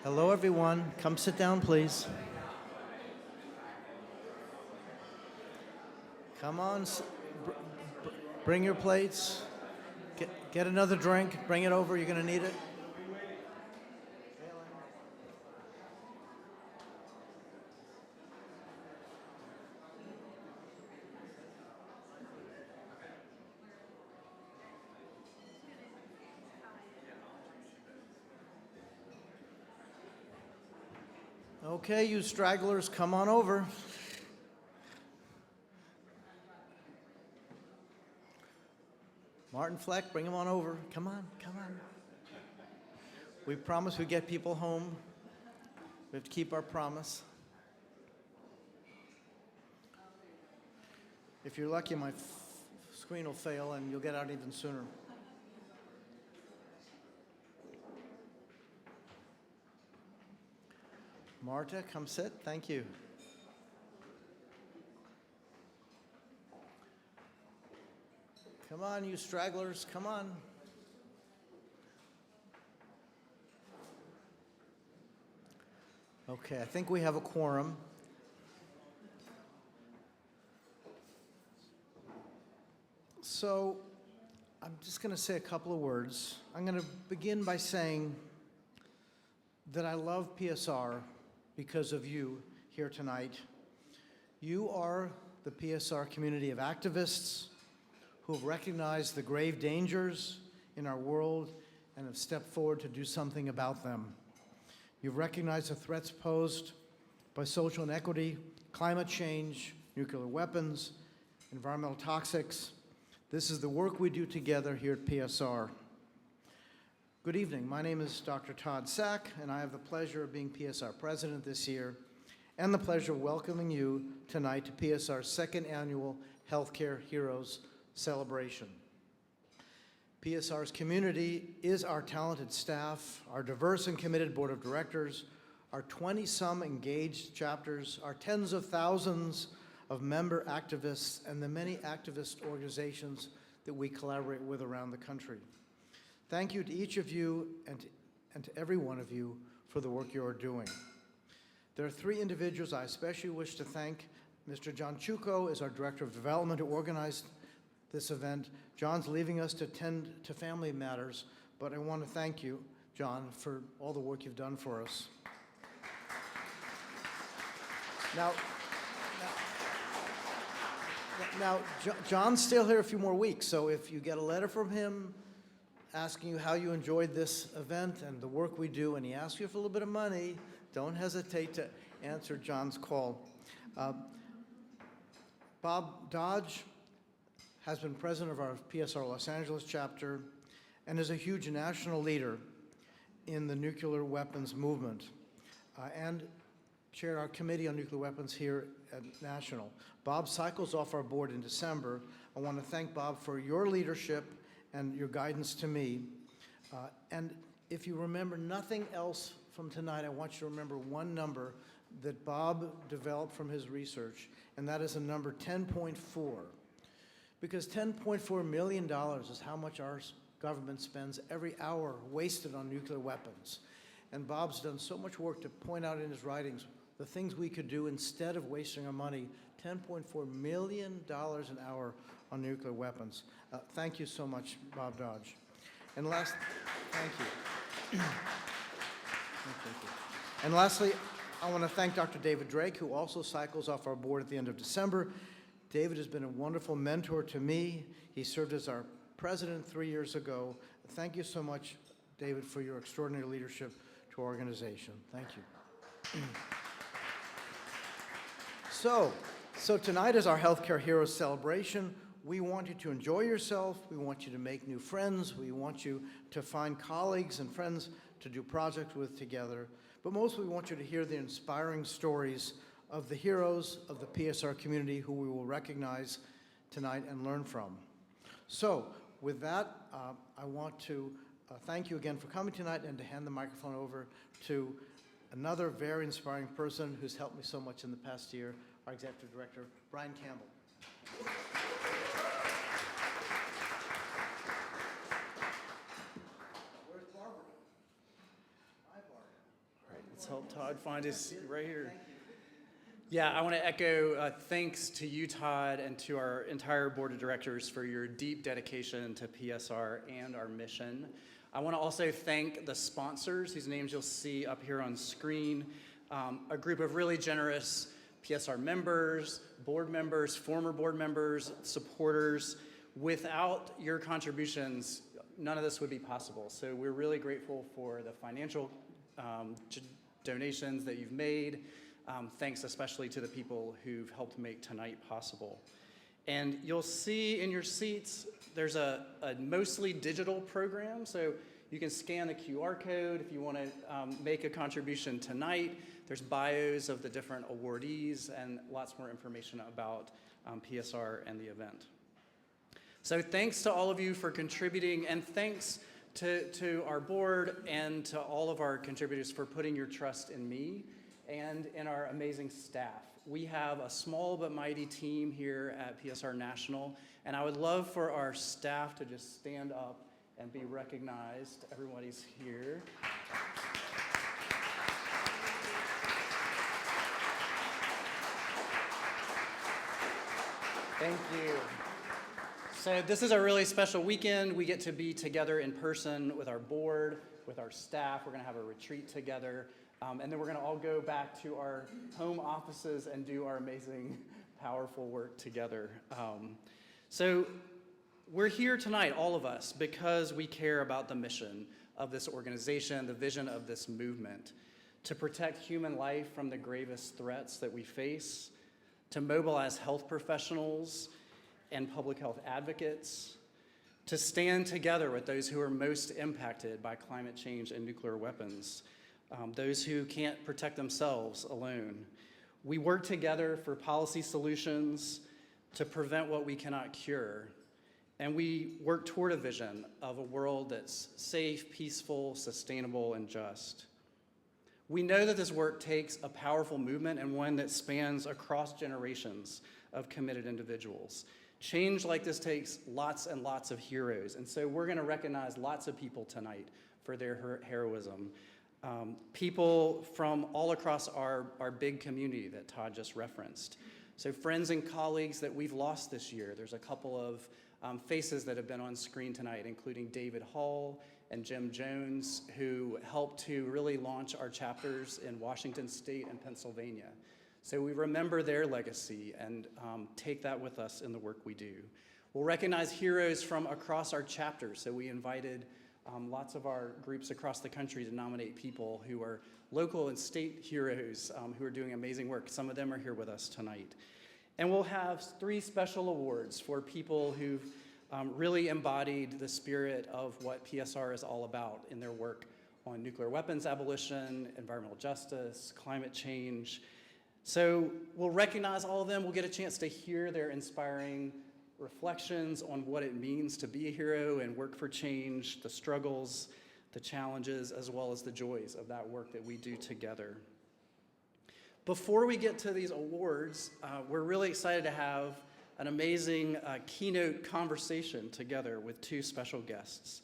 Hello, everyone. Come sit down, please. Come on, bring your plates. Get another drink. Bring it over. You're going to need it. Okay, you stragglers, come on over. Martin Fleck, bring him on over. Come on, come on. We promised we'd get people home. We have to keep our promise. If you're lucky, my screen will fail and you'll get out even sooner. Marta, come sit. Thank you. Come on, you stragglers. Come on. Okay, I think we have a quorum. So I'm just going to say a couple of words. I'm going to begin by saying that I love PSR because of you here tonight. You are the PSR community of activists who have recognized the grave dangers in our world and have stepped forward to do something about them. You've recognized the threats posed by social inequity, climate change, nuclear weapons, environmental toxics. This is the work we do together here at PSR. Good evening. My name is Dr. Todd Sack, and I have the pleasure of being PSR president this year and the pleasure of welcoming you tonight to PSR's second annual Healthcare Heroes celebration. PSR's community is our talented staff, our diverse and committed board of directors, our 20-some engaged chapters, our tens of thousands of member activists, and the many activist organizations that we collaborate with around the country. Thank you to each of you and to every one of you for the work you are doing. There are three individuals I especially wish to thank. Mr. John Chuko is our Director of Development who organized this event. John's leaving us to tend to family matters, but I want to thank you, John, for all the work you've done for us. Now, John's still here a few more weeks, so if you get a letter from him asking you how you enjoyed this event and the work we do, and he asks you for a little bit of money, don't hesitate to answer John's call. Bob Dodge has been president of our PSR Los Angeles chapter and is a huge national leader in the nuclear weapons movement and chaired our committee on nuclear weapons here at National. Bob cycles off our board in December. I want to thank Bob for your leadership and your guidance to me. And if you remember nothing else from tonight, I want you to remember one number that Bob developed from his research, and that is the number 10.4. Because $10.4 million is how much our government spends every hour wasted on nuclear weapons. And Bob's done so much work to point out in his writings the things we could do instead of wasting our money. $10.4 million an hour on nuclear weapons. Thank you so much, Bob Dodge. And thank you. Thank you. And lastly, I want to thank Dr. David Drake, who also cycles off our board at the end of December. David has been a wonderful mentor to me. He served as our president 3 years ago. Thank you so much, David, for your extraordinary leadership to our organization. Thank you. So tonight is our Healthcare Heroes celebration. We want you to enjoy yourself. We want you to make new friends. We want you to find colleagues and friends to do projects with together. But mostly we want you to hear the inspiring stories of the heroes of the PSR community who we will recognize tonight and learn from. So with that, I want to thank you again for coming tonight and to hand the microphone over to another very inspiring person who's helped me so much in the past year, our Executive Director, Brian Campbell. Where's Barbara? Hi, Barbara. Let's help Todd find his seat right here. Yeah, I want to echo thanks to you, Todd, and to our entire board of directors for your deep dedication to PSR and our mission. I want to also thank the sponsors, whose names you'll see up here on screen, a group of really generous PSR members, board members, former board members, supporters. Without your contributions, none of this would be possible. So we're really grateful for the financial donations that you've made. Thanks especially to the people who've helped make tonight possible. And you'll see in your seats, there's a mostly digital program, so you can scan the QR code if you want to make a contribution tonight. There's bios of the different awardees and lots more information about PSR and the event. So thanks to all of you for contributing, and thanks to our board and to all of our contributors for putting your trust in me and in our amazing staff. We have a small but mighty team here at PSR National, and I would love for our staff to just stand up and be recognized. Everybody's here. Thank you. So this is a really special weekend. We get to be together in person with our board, with our staff. We're going to have a retreat together. And then we're going to all go back to our home offices and do our amazing, powerful work together. So we're here tonight, all of us, because we care about the mission of this organization, the vision of this movement, to protect human life from the gravest threats that we face, to mobilize health professionals and public health advocates, to stand together with those who are most impacted by climate change and nuclear weapons, those who can't protect themselves alone. We work together for policy solutions to prevent what we cannot cure, and we work toward a vision of a world that's safe, peaceful, sustainable, and just. We know that this work takes a powerful movement and one that spans across generations of committed individuals. Change like this takes lots and lots of heroes, and so we're going to recognize lots of people tonight for their heroism. People from all across our big community that Todd just referenced. So friends and colleagues that we've lost this year. There's a couple of faces that have been on screen tonight, including David Hall and Jim Jones, who helped to really launch our chapters in Washington State and Pennsylvania. So we remember their legacy and take that with us in the work we do. We'll recognize heroes from across our chapters. So we invited lots of our groups across the country to nominate people who are local and state heroes who are doing amazing work. Some of them are here with us tonight. And we'll have 3 special awards for people who've really embodied the spirit of what PSR is all about in their work on nuclear weapons abolition, environmental justice, climate change. So we'll recognize all of them. We'll get a chance to hear their inspiring reflections on what it means to be a hero and work for change, the struggles, the challenges, as well as the joys of that work that we do together. Before we get to these awards, we're really excited to have an amazing keynote conversation together with 2 special guests.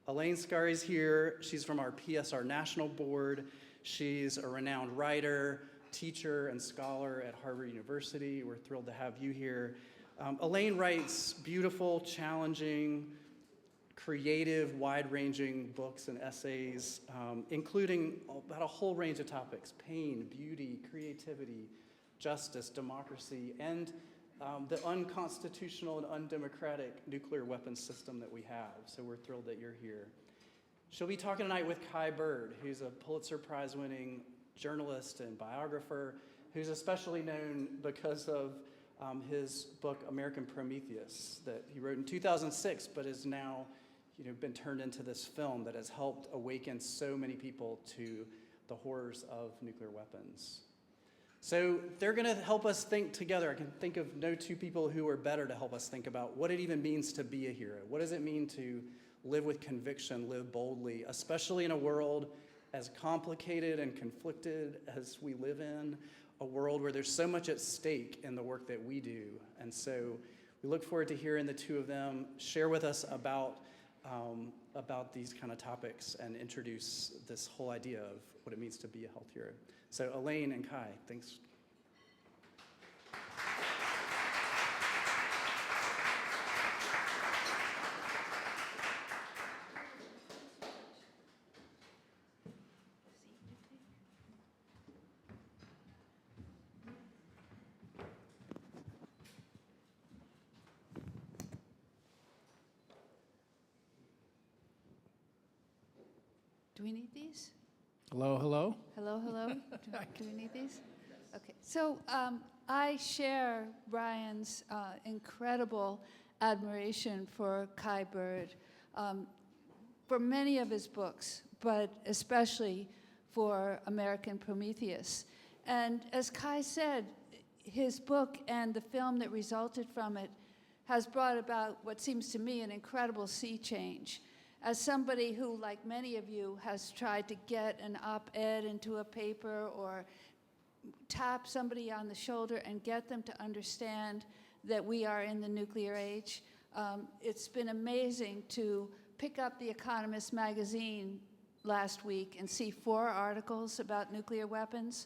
Elaine Scarry's here. She's from our PSR National Board. She's a renowned writer, teacher, and scholar at Harvard University. We're thrilled to have you here. Elaine writes beautiful, challenging, creative, wide-ranging books and essays, including about a whole range of topics: pain, beauty, creativity, justice, democracy, and the unconstitutional and undemocratic nuclear weapons system that we have. So we're thrilled that you're here. She'll be talking tonight with Kai Bird, who's a Pulitzer Prize-winning journalist and biographer, who's especially known because of his book, American Prometheus, that he wrote in 2006, but is now been turned into this film that has helped awaken so many people to the horrors of nuclear weapons. So they're going to help us think together. I can think of no 2 people who are better to help us think about what it even means to be a hero. What does it mean to live with conviction, live boldly, especially in a world as complicated and conflicted as we live in, a world where there's so much at stake in the work that we do. And so we look forward to hearing the 2 of them share with us about about these kind of topics and introduce this whole idea of what it means to be a health hero. So Elaine and Kai, thanks. Do we need these? Hello, hello. Hello, hello? Do we need these? Okay. So I share Brian's incredible admiration for Kai Bird, for many of his books, but especially for American Prometheus. And as Kai said, his book and the film that resulted from it has brought about what seems to me an incredible sea change. As somebody who, like many of you, has tried to get an op-ed into a paper or tap somebody on the shoulder and get them to understand that we are in the nuclear age, it's been amazing to pick up The Economist magazine last week and see 4 articles about nuclear weapons,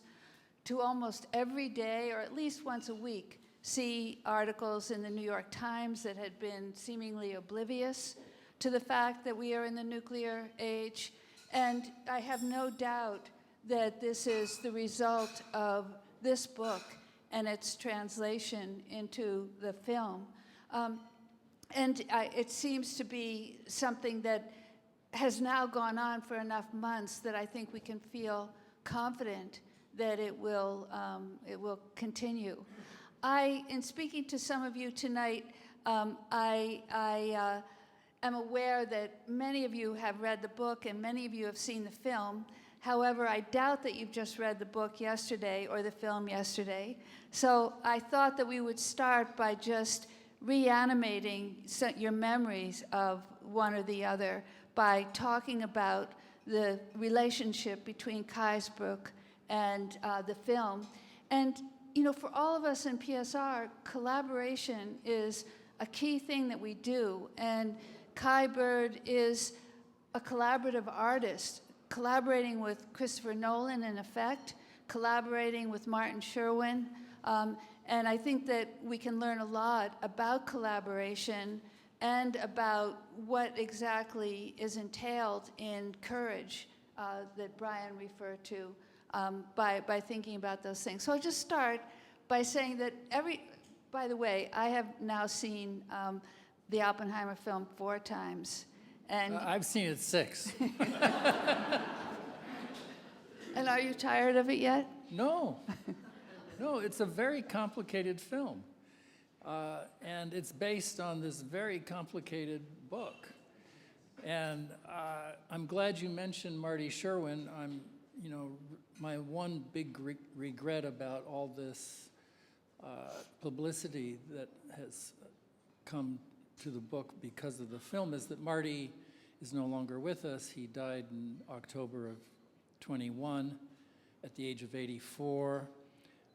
to almost every day, or at least once a week, see articles in the New York Times that had been seemingly oblivious to the fact that we are in the nuclear age. And I have no doubt that this is the result of this book and its translation into the film. It seems to be something that has now gone on for enough months that I think we can feel confident that it will continue. In speaking to some of you tonight, I'm aware that many of you have read the book and many of you have seen the film. However, I doubt that you've just read the book yesterday or the film yesterday. So I thought that we would start by just reanimating your memories of one or the other by talking about the relationship between Kai's book and the film. And, you know, for all of us in PSR, collaboration is a key thing that we do. And Kai Bird is a collaborative artist, collaborating with Christopher Nolan, in effect, collaborating with Martin Sherwin. And I think that we can learn a lot about collaboration and about what exactly is entailed in courage that Brian referred to by thinking about those things. So I'll just start by saying that by the way, I have now seen the Oppenheimer film 4 times. And I've seen it 6. And are you tired of it yet? No. No, it's a very complicated film. And it's based on this very complicated book. And I'm glad you mentioned Marty Sherwin. My one big regret about all this publicity that has come to the book because of the film is that Marty is no longer with us. He died in October of 21 at the age of 84,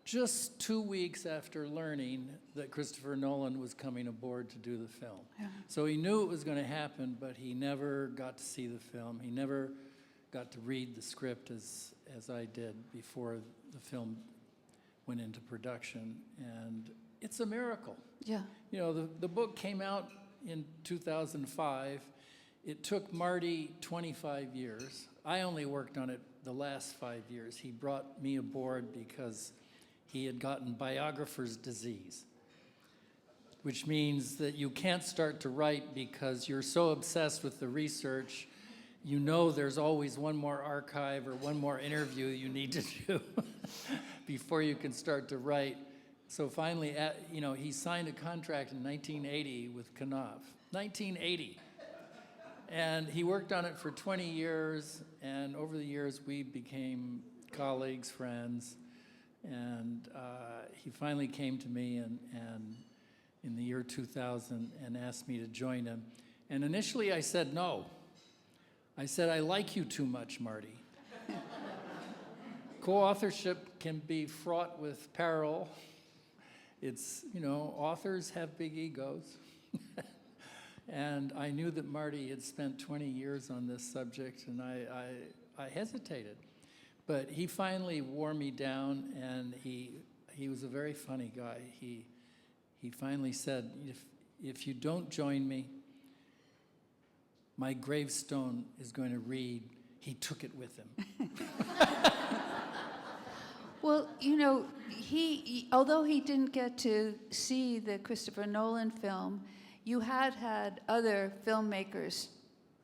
just 2 weeks after learning that Christopher Nolan was coming aboard to do the film. Yeah. So he knew it was going to happen, but he never got to see the film. He never got to read the script as I did before the film went into production, and it's a miracle. Yeah. You know, the book came out in 2005. It took Marty 25 years. I only worked on it the last 5 years. He brought me aboard because he had gotten biographer's disease, which means that you can't start to write because you're so obsessed with the research. You know there's always one more archive or one more interview you need to do before you can start to write. So finally, he signed a contract in 1980 with Knopf. 1980. And he worked on it for 20 years, and over the years we became colleagues, friends, and he finally came to me and in the year 2000 and asked me to join him. And initially I said no. I said, I like you too much, Marty. Co-authorship can be fraught with peril. It's, authors have big egos. And I knew that Marty had spent 20 years on this subject, and I hesitated. But he finally wore me down, and he was a very funny guy. He finally said, if you don't join me, my gravestone is going to read, "He took it with him." Well, you know, although he didn't get to see the Christopher Nolan film, you had other filmmakers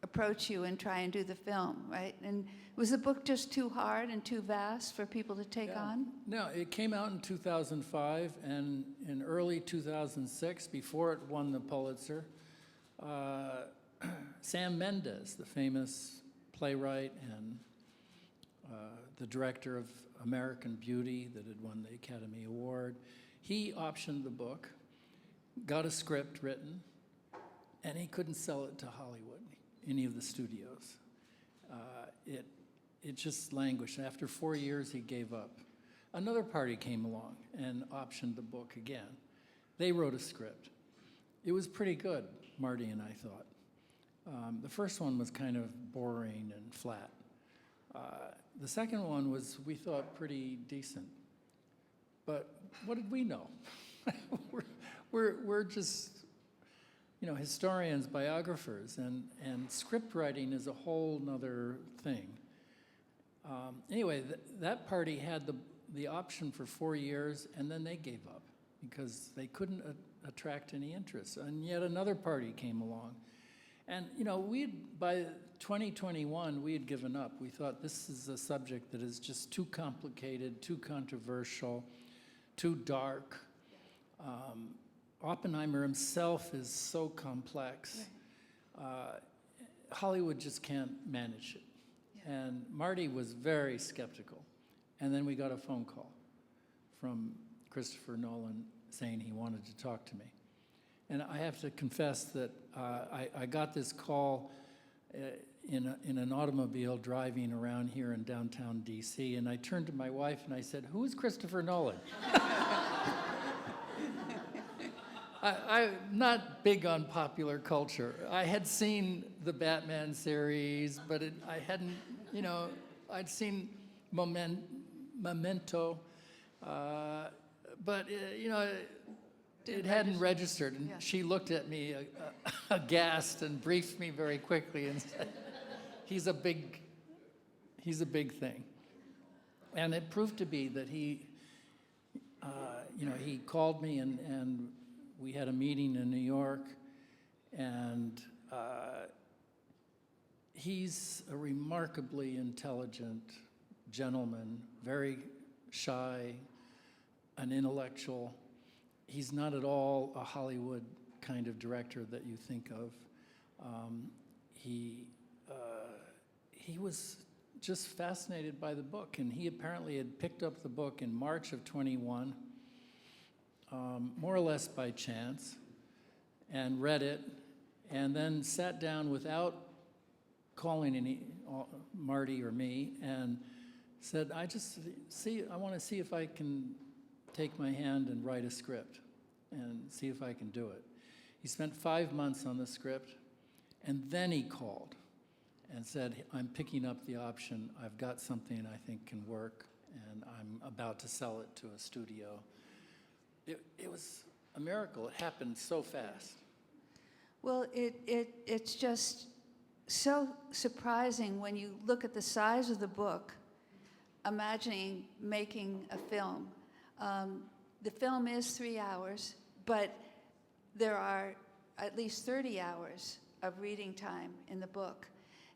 approach you and try and do the film, right? And was the book just too hard and too vast for people to take on? No, it came out in 2005, and in early 2006, before it won the Pulitzer, Sam Mendes, the famous playwright and the director of American Beauty that had won the Academy Award, he optioned the book, got a script written, and he couldn't sell it to Hollywood, any of the studios. It just languished. After 4 years, he gave up. Another party came along and optioned the book again. They wrote a script. It was pretty good, Marty and I thought. The first one was kind of boring and flat. The second one was, we thought, pretty decent. But what did we know? we're just, you know, historians, biographers, and script writing is a whole nother thing. Anyway, that party had the option for 4 years, and then they gave up because they couldn't attract any interest. And yet another party came along. And, you know, by 2021, we had given up. We thought this is a subject that is just too complicated, too controversial, too dark. Oppenheimer himself is so complex. Right. Hollywood just can't manage it. Yeah. And Marty was very skeptical. And then we got a phone call from Christopher Nolan saying he wanted to talk to me. And I have to confess that I got this call in an automobile driving around here in downtown DC, and I turned to my wife and I said, "Who is Christopher Nolan?" I'm not big on popular culture. I had seen the Batman series, but I hadn't, you know, I'd seen Memento, but, you know, it hadn't registered. And Yeah. she looked at me aghast and briefed me very quickly and said, he's a big thing. And it proved to be that he, you know, he called me and we had a meeting in New York, and he's a remarkably intelligent gentleman, very shy, an intellectual. He's not at all a Hollywood kind of director that you think of. He was just fascinated by the book, and he apparently had picked up the book in March of 21, more or less by chance, and read it, and then sat down without calling Marty or me, and said, I want to see if I can take my hand and write a script and see if I can do it. He spent 5 months on the script, and then he called and said, I'm picking up the option. I've got something I think can work, and I'm about to sell it to a studio. It was a miracle. It happened so fast. Well, it's just so surprising when you look at the size of the book, imagining making a film. The film is 3 hours, but there are at least 30 hours of reading time in the book.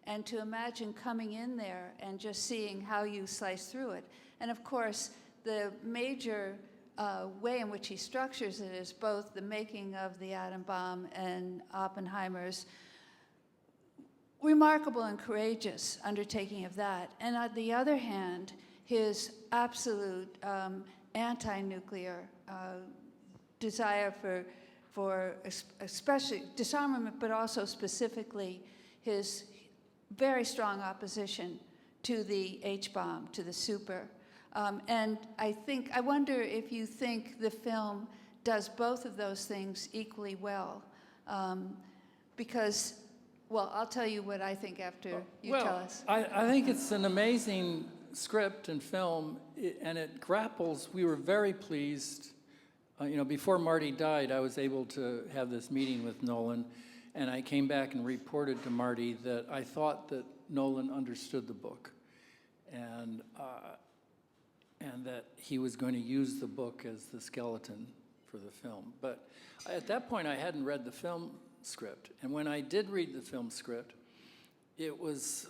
And to imagine coming in there and just seeing how you slice through it. And of course, the major way in which he structures it is both the making of the atom bomb and Oppenheimer's remarkable and courageous undertaking of that. And on the other hand, his absolute anti-nuclear desire for especially disarmament, but also specifically his very strong opposition to the H-bomb, to the super. And I wonder if you think the film does both of those things equally well. Because, well, I'll tell you what I think after you tell us. I think it's an amazing script and film, and it grapples. We were very pleased. Before Marty died, I was able to have this meeting with Nolan, and I came back and reported to Marty that I thought that Nolan understood the book, and that he was going to use the book as the skeleton for the film. But at that point, I hadn't read the film script, and when I did read the film script, it was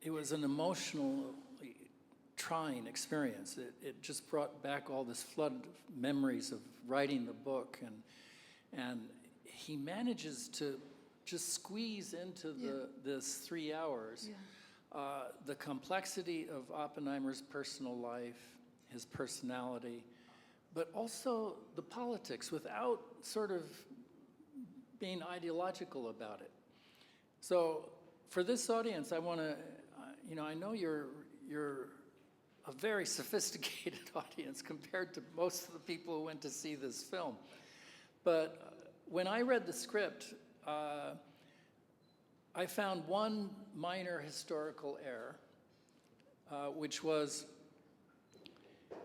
an emotionally trying experience. It just brought back all this flood of memories of writing the book, and he manages to just squeeze into this 3 hours the complexity of Oppenheimer's personal life, his personality, but also the politics without sort of being ideological about it. So for this audience, I want to, I know you're a very sophisticated audience compared to most of the people who went to see this film. But when I read the script, I found one minor historical error, which was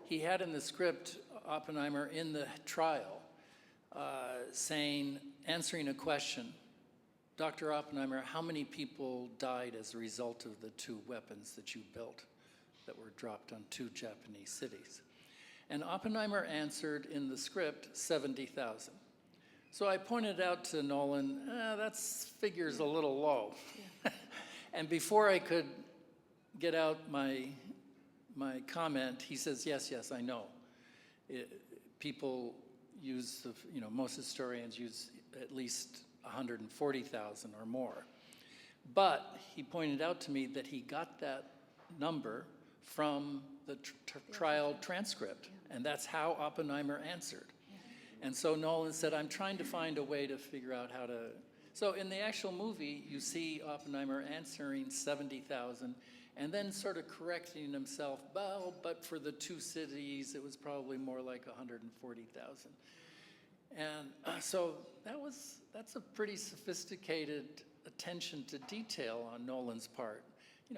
he had in the script Oppenheimer in the trial answering a question, Dr. Oppenheimer, how many people died as a result of the 2 weapons that you built that were dropped on 2 Japanese cities? And Oppenheimer answered in the script 70,000. So I pointed out to Nolan, that figure's a little low. Yeah. And before I could get out my comment, he says, yes, I know. People use, most historians use at least 140,000 or more. But he pointed out to me that he got that number from the trial transcript, and that's how Oppenheimer answered. And so Nolan said, I'm trying to find a way to figure out how to... So in the actual movie, you see Oppenheimer answering 70,000 and then sort of correcting himself, well, but for the 2 cities, it was probably more like 140,000. And so that's a pretty sophisticated attention to detail on Nolan's part.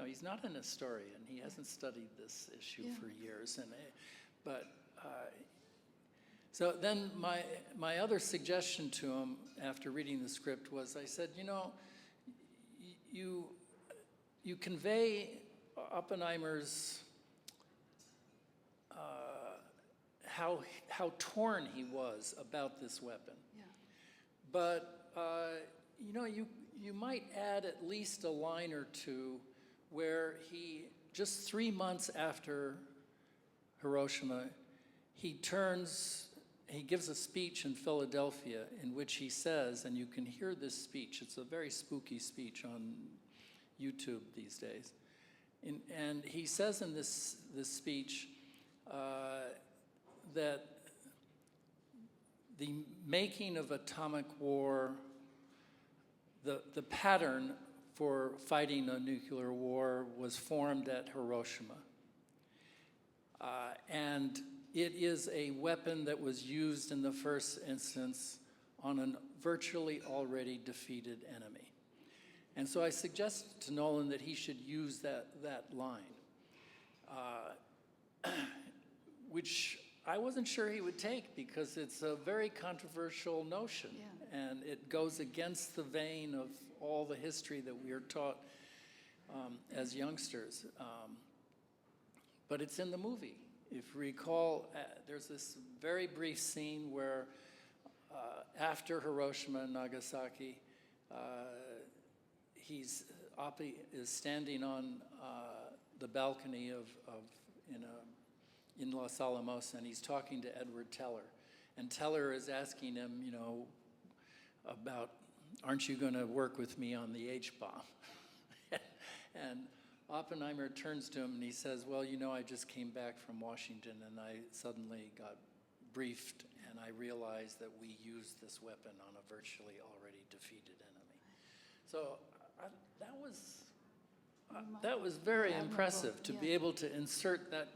He's not an historian. He hasn't studied this issue for years. So then my other suggestion to him after reading the script was, I said, you convey Oppenheimer's how torn he was about this weapon. Yeah. But you might add at least a line or two where he, just 3 months after Hiroshima, he gives a speech in Philadelphia in which he says, and you can hear this speech, it's a very spooky speech on YouTube these days, and he says in this speech that the making of atomic war, the pattern for fighting a nuclear war was formed at Hiroshima. And it is a weapon that was used in the first instance on a virtually already defeated enemy. And so I suggested to Nolan that he should use that line, which I wasn't sure he would take because it's a very controversial notion, and it goes against the vein of all the history that we are taught as youngsters. But it's in the movie. If you recall, there's this very brief scene where after Hiroshima and Nagasaki, Oppie is standing on the balcony in Los Alamos, and he's talking to Edward Teller. And Teller is asking him, about, aren't you going to work with me on the H-bomb? And Oppenheimer turns to him and he says, well, I just came back from Washington and I suddenly got briefed and I realized that we used this weapon on a virtually already defeated enemy. So that was very impressive to be able to insert that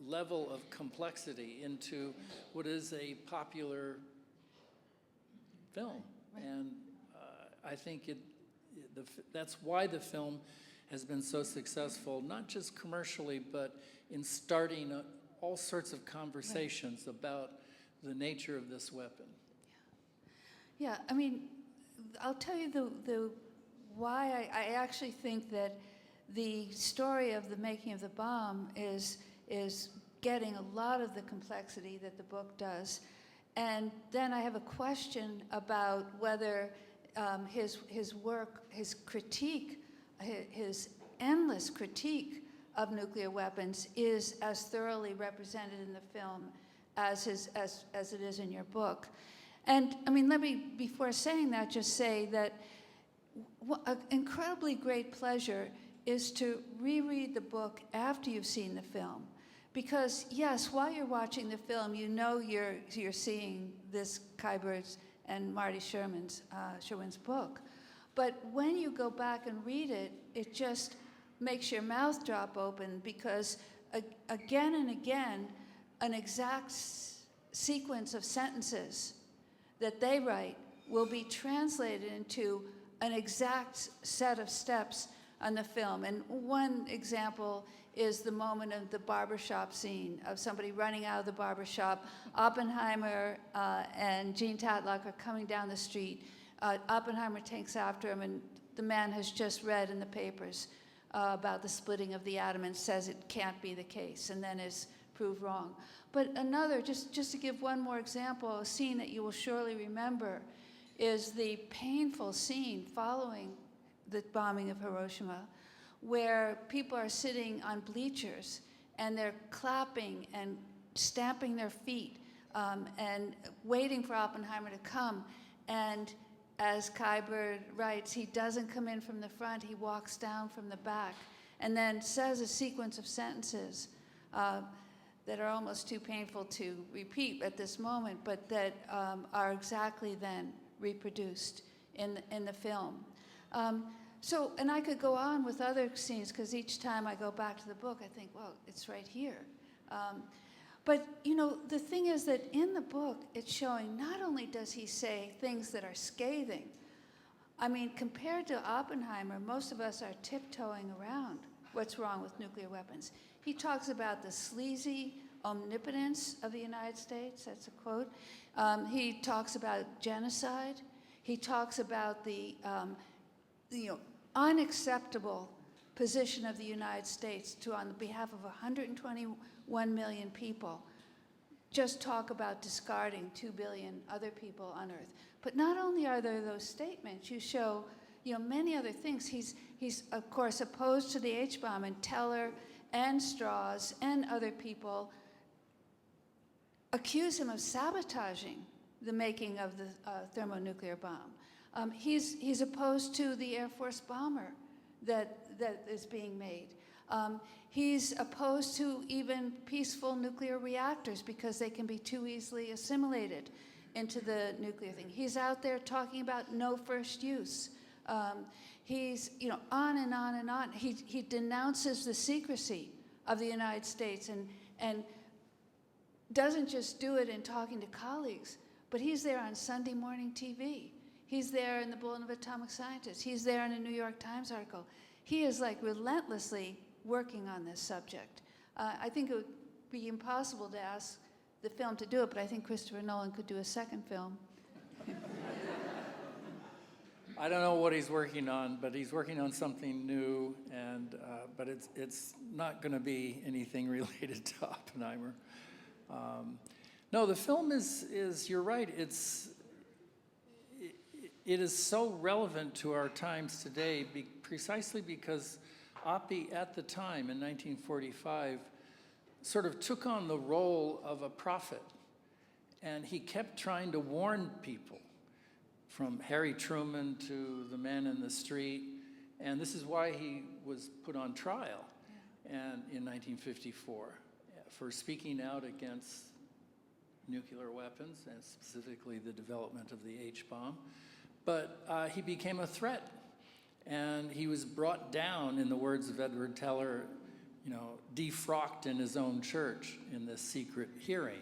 level of complexity into what is a popular film. Right. And I think that's why the film has been so successful, not just commercially, but in starting all sorts of conversations about the nature of this weapon. Yeah, I mean, I'll tell you the why I actually think that the story of the making of the bomb is getting a lot of the complexity that the book does. And then I have a question about whether his work, his critique, his endless critique of nuclear weapons is as thoroughly represented in the film as it is in your book. And I mean, let me, before saying that, just say that an incredibly great pleasure is to reread the book after you've seen the film. Because yes, while you're watching the film, you know you're seeing this Kai Bird's and Marty Sherwin's book. But when you go back and read it, it just makes your mouth drop open, because again and again, an exact sequence of sentences that they write will be translated into an exact set of steps on the film. And one example is the moment of the barbershop scene, of somebody running out of the barbershop. Oppenheimer and Gene Tatlock are coming down the street. Oppenheimer takes after him, and the man has just read in the papers about the splitting of the atom and says it can't be the case, and then is proved wrong. But another, just to give one more example, a scene that you will surely remember is the painful scene following the bombing of Hiroshima, where people are sitting on bleachers and they're clapping and stamping their feet and waiting for Oppenheimer to come. And as Kai Bird writes, he doesn't come in from the front, he walks down from the back, and then says a sequence of sentences that are almost too painful to repeat at this moment, but that are exactly then reproduced in the film. So, and I could go on with other scenes, because each time I go back to the book, I think, well, it's right here. But, you know, the thing is that in the book, it's showing not only does he say things that are scathing, I mean, compared to Oppenheimer, most of us are tiptoeing around what's wrong with nuclear weapons. He talks about the sleazy omnipotence of the United States, that's a quote. He talks about genocide. He talks about the unacceptable position of the United States to, on behalf of 121 million people, just talk about discarding 2 billion other people on Earth. But not only are there those statements, you show, many other things. He's of course opposed to the H-bomb, and Teller and Strauss and other people accuse him of sabotaging the making of the thermonuclear bomb. He's opposed to the Air Force bomber that is being made. He's opposed to even peaceful nuclear reactors because they can be too easily assimilated into the nuclear thing. He's out there talking about no first use. He's, on and on and on. He denounces the secrecy of the United States and doesn't just do it in talking to colleagues, but he's there on Sunday morning TV. He's there in the Bulletin of Atomic Scientists. He's there in a New York Times article. He is like relentlessly working on this subject. I think it would be impossible to ask the film to do it, but I think Christopher Nolan could do a second film. I don't know what he's working on, but he's working on something new, and but it's not going to be anything related to Oppenheimer. No, the film is you're right. It is so relevant to our times today, precisely because Oppie at the time in 1945 sort of took on the role of a prophet, and he kept trying to warn people, from Harry Truman to the man in the street, and this is why he was put on trial and in 1954 for speaking out against nuclear weapons, and specifically the development of the H-bomb. But he became a threat, and he was brought down, in the words of Edward Teller, defrocked in his own church in this secret hearing.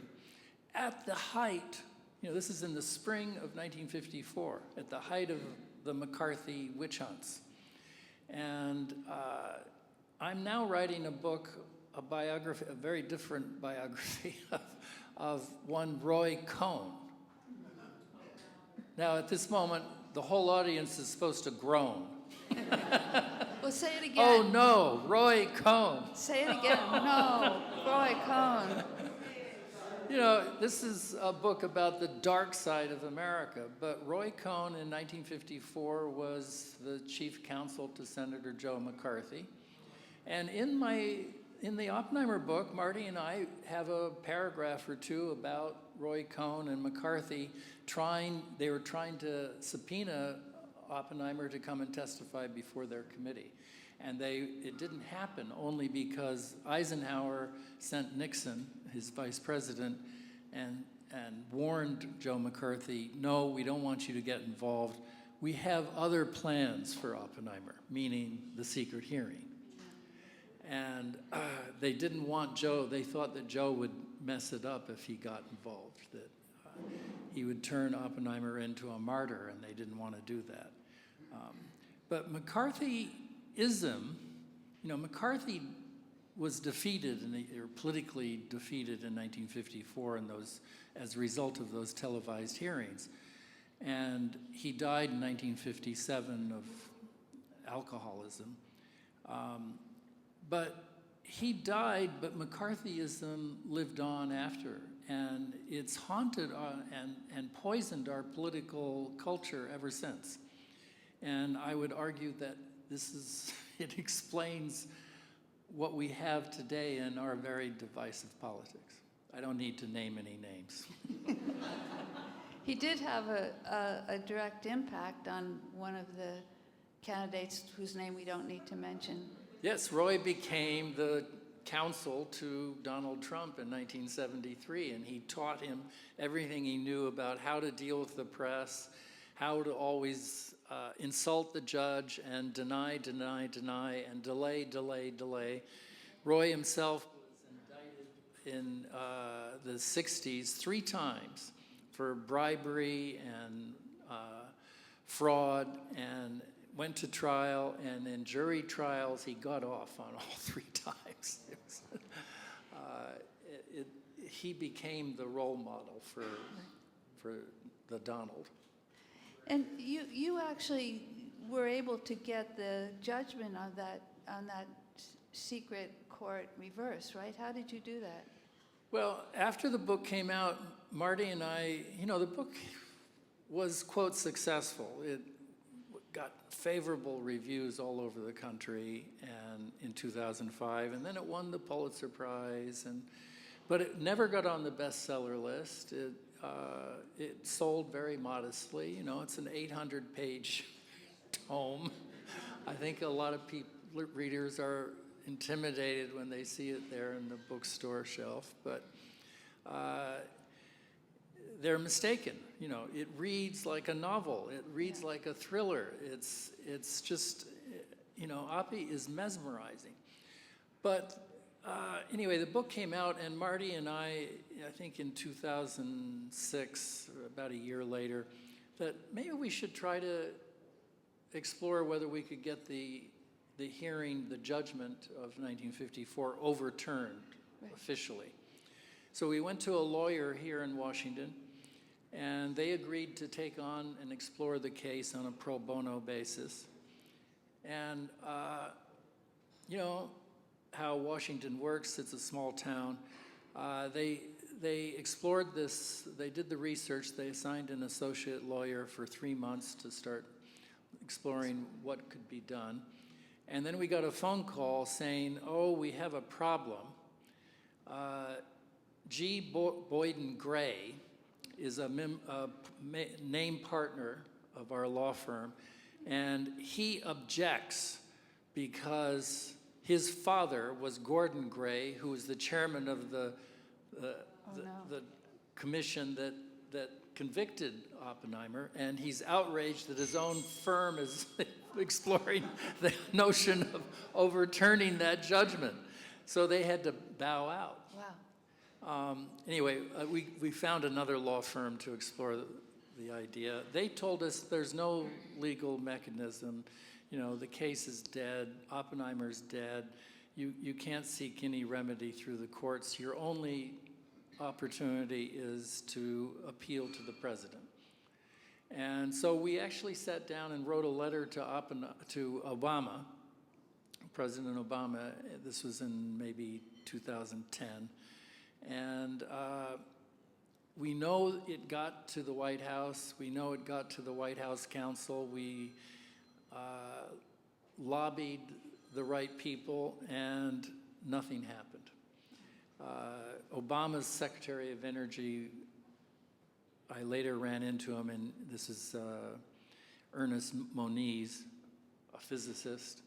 At the height, this is in the spring of 1954, at the height of the McCarthy witch hunts. And I'm now writing a book, a biography, a very different biography of one Roy Cohn. Now, at this moment, the whole audience is supposed to groan. Well, say it again. Oh no, Roy Cohn. Say it again. No, Roy Cohn. You know, this is a book about the dark side of America, but Roy Cohn in 1954 was the chief counsel to Senator Joe McCarthy. And in the Oppenheimer book, Marty and I have a paragraph or two about Roy Cohn and McCarthy they were trying to subpoena Oppenheimer to come and testify before their committee. And it didn't happen only because Eisenhower sent Nixon, his vice president, and warned Joe McCarthy, no, we don't want you to get involved. We have other plans for Oppenheimer, meaning the secret hearing. And they didn't want Joe, they thought that Joe would mess it up if he got involved, that he would turn Oppenheimer into a martyr, and they didn't want to do that. But McCarthyism, McCarthy was defeated, or politically defeated in 1954 as a result of those televised hearings. And he died in 1957 of alcoholism. But he died, but McCarthyism lived on after. And it's haunted and poisoned our political culture ever since. And I would argue that it explains what we have today in our very divisive politics. I don't need to name any names. He did have a direct impact on one of the candidates whose name we don't need to mention. Yes, Roy became the counsel to Donald Trump in 1973, and he taught him everything he knew about how to deal with the press, how to always insult the judge and deny, and delay. Roy himself was indicted in the 60s 3 times for bribery and fraud, and went to trial, and in jury trials he got off on all 3 times. He became the role model for the Donald. And you actually were able to get the judgment on that secret court reversed, right? How did you do that? Well, after the book came out, Marty and I, the book was, quote, successful. It got favorable reviews all over the country and in 2005, and then it won the Pulitzer Prize, but it never got on the bestseller list. It sold very modestly. It's an 800-page tome. I think a lot of readers are intimidated when they see it there in the bookstore shelf, but they're mistaken. It reads like a novel. It reads like a thriller. It's just, Oppie is mesmerizing. But anyway, the book came out, and Marty and I think in 2006, about a year later, that maybe we should try to explore whether we could get the hearing, the judgment of 1954 overturned officially. So we went to a lawyer here in Washington, and they agreed to take on and explore the case on a pro bono basis. And how Washington works, it's a small town. They explored this, they did the research, they assigned an associate lawyer for 3 months to start exploring what could be done. And then we got a phone call saying, oh, we have a problem. G. Boyden Gray is a named partner of our law firm, and he objects because his father was Gordon Gray, who was the chairman of the commission that convicted Oppenheimer, and he's outraged that his own firm is exploring the notion of overturning that judgment. So they had to bow out. Wow. Anyway, we found another law firm to explore the idea. They told us there's no legal mechanism. You know, the case is dead, Oppenheimer's dead. You can't seek any remedy through the courts. Your only opportunity is to appeal to the president. And so we actually sat down and wrote a letter to Obama, President Obama. This was in maybe 2010. And we know it got to the White House. We know it got to the White House Counsel. We lobbied the right people, and nothing happened. Obama's Secretary of Energy, I later ran into him, and this is Ernest Moniz, a physicist,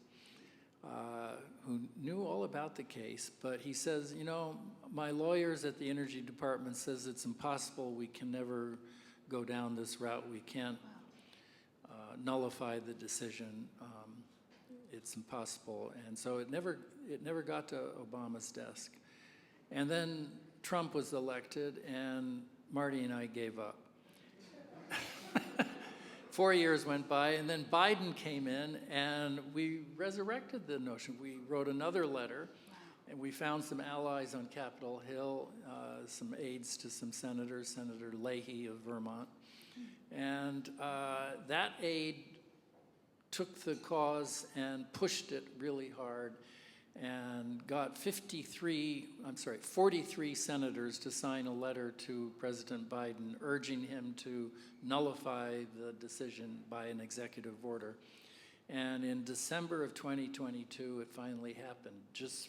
who knew all about the case, but he says, you know, my lawyers at the Energy Department says it's impossible. We can never go down this route. We can't nullify the decision. It's impossible. And so it never got to Obama's desk. And then Trump was elected, and Marty and I gave up. 4 years went by, and then Biden came in, and we resurrected the notion. We wrote another letter, and we found some allies on Capitol Hill, some aides to some senators, Senator Leahy of Vermont. And that aide took the cause and pushed it really hard and got 43 senators to sign a letter to President Biden urging him to nullify the decision by an executive order. And in December of 2022, it finally happened, just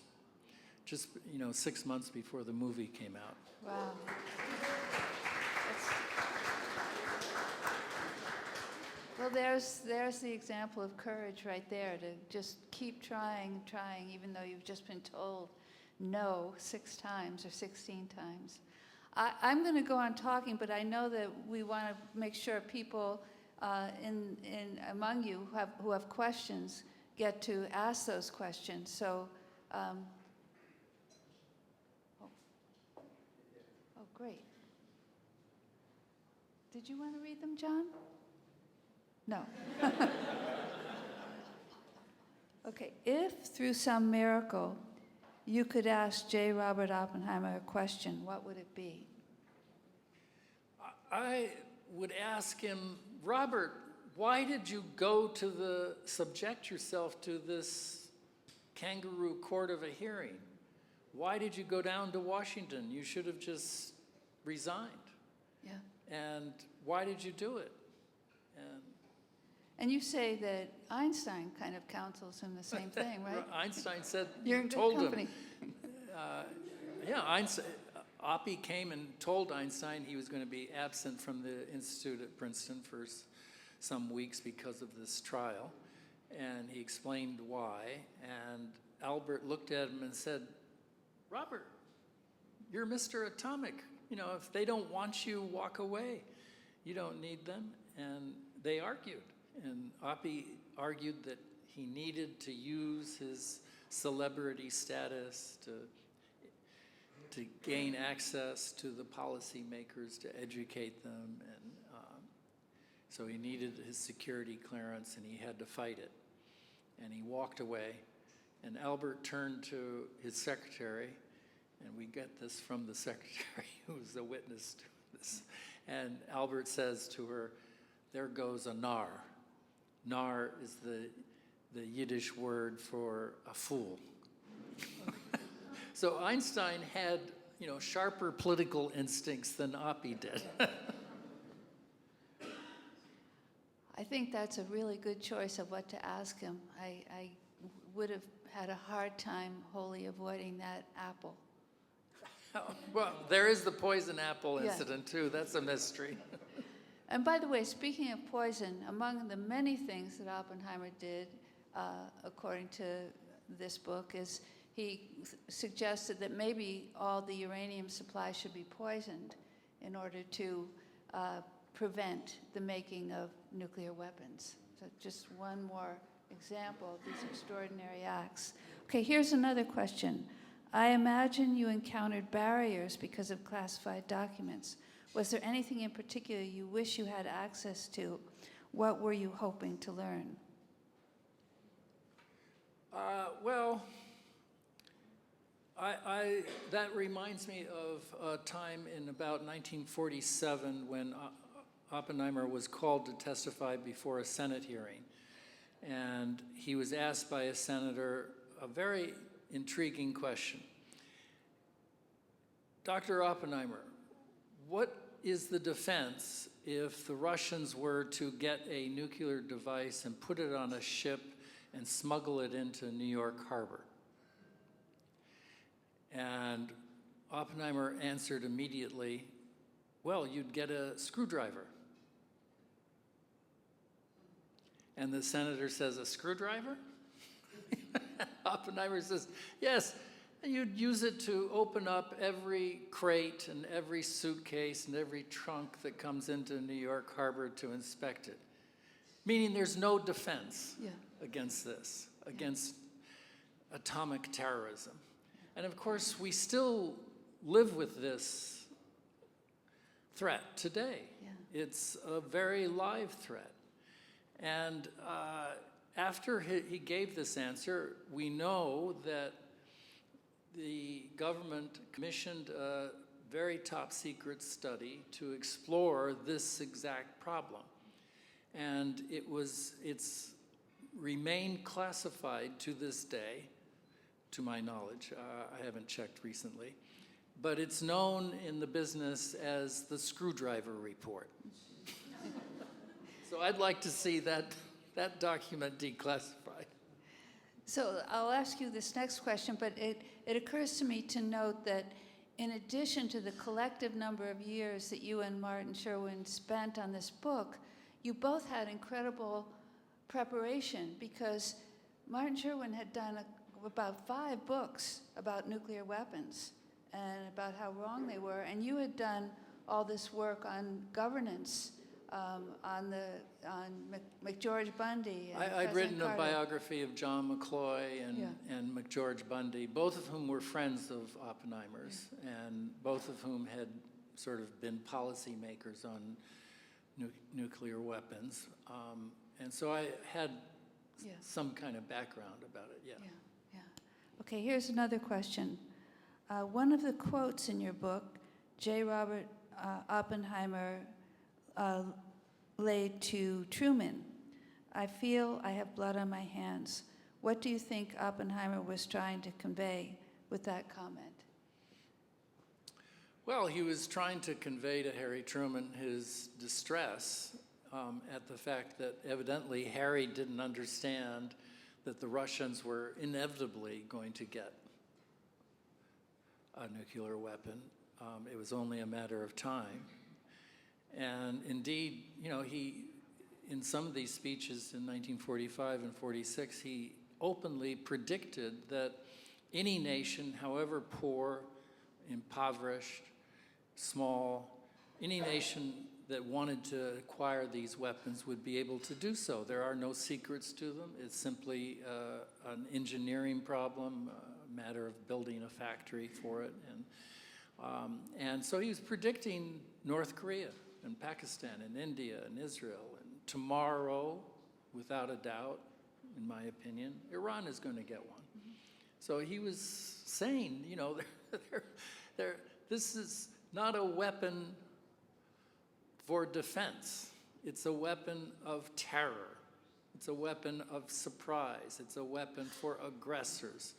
6 months before the movie came out. Wow. Well, there's the example of courage right there, to just keep trying, even though you've just been told no 6 times or 16 times. I'm going to go on talking, but I know that we want to make sure people among you who have questions get to ask those questions. So, oh, great. Did you want to read them, John? No. Okay, if through some miracle you could ask J. Robert Oppenheimer a question, what would it be? I would ask him, Robert, why did you subject yourself to this kangaroo court of a hearing? Why did you go down to Washington? You should have just resigned. Yeah. And why did you do it? And you say that Einstein kind of counsels him the same thing, right? Einstein said, You're in good told company. him. Oppie came and told Einstein he was going to be absent from the Institute at Princeton for some weeks because of this trial. And he explained why. And Albert looked at him and said, Robert, you're Mr. Atomic. You know, if they don't want you, walk away. You don't need them. And they argued. And Oppie argued that he needed to use his celebrity status to gain access to the policymakers, to educate them. And so he needed his security clearance, and he had to fight it. And he walked away. And Albert turned to his secretary, and we get this from the secretary who was a witness to this. And Albert says to her, there goes a nar. Nar is the Yiddish word for a fool. So Einstein had, sharper political instincts than Oppie did. I think that's a really good choice of what to ask him. I would have had a hard time wholly avoiding that apple. Well, there is the poison apple incident, too. That's a mystery. And by the way, speaking of poison, among the many things that Oppenheimer did, according to this book, is he suggested that maybe all the uranium supply should be poisoned in order to prevent the making of nuclear weapons. So just one more example of these extraordinary acts. Okay, here's another question. I imagine you encountered barriers because of classified documents. Was there anything in particular you wish you had access to? What were you hoping to learn? Well, that reminds me of a time in about 1947 when Oppenheimer was called to testify before a Senate hearing. And he was asked by a senator a very intriguing question. Dr. Oppenheimer, what is the defense if the Russians were to get a nuclear device and put it on a ship and smuggle it into New York Harbor? And Oppenheimer answered immediately, well, you'd get a screwdriver. And the senator says, a screwdriver? Oppenheimer says, yes, you'd use it to open up every crate and every suitcase and every trunk that comes into New York Harbor to inspect it. Meaning there's no defense against this, against atomic terrorism. And of course, we still live with this threat today. Yeah. It's a very live threat. And after he gave this answer, we know that the government commissioned a very top secret study to explore this exact problem. And it's remained classified to this day, to my knowledge. I haven't checked recently. But it's known in the business as the screwdriver report. So I'd like to see that document declassified. So I'll ask you this next question, but it occurs to me to note that in addition to the collective number of years that you and Martin Sherwin spent on this book, you both had incredible preparation, because Martin Sherwin had done about 5 books about nuclear weapons and about how wrong they were, and you had done all this work on governance, on McGeorge Bundy. And I'd written Carter. a biography of John McCloy and McGeorge Bundy, both of whom were friends of Oppenheimer's, and both of whom had sort of been policymakers on nuclear weapons. And so I had some kind of background about it, Yeah. Okay, here's another question. One of the quotes in your book, J. Robert Oppenheimer laid to Truman, "I feel I have blood on my hands." What do you think Oppenheimer was trying to convey with that comment? Well, he was trying to convey to Harry Truman his distress at the fact that evidently Harry didn't understand that the Russians were inevitably going to get a nuclear weapon. It was only a matter of time. And indeed, he, in some of these speeches in 1945 and 46, he openly predicted that any nation, however poor, impoverished, small, any nation that wanted to acquire these weapons would be able to do so. There are no secrets to them. It's simply an engineering problem, a matter of building a factory for it. And so he was predicting North Korea and Pakistan and India and Israel. And tomorrow, without a doubt, in my opinion, Iran is going to get one. Mm-hmm. So he was saying, this is not a weapon for defense. It's a weapon of terror. It's a weapon of surprise. It's a weapon for aggressors.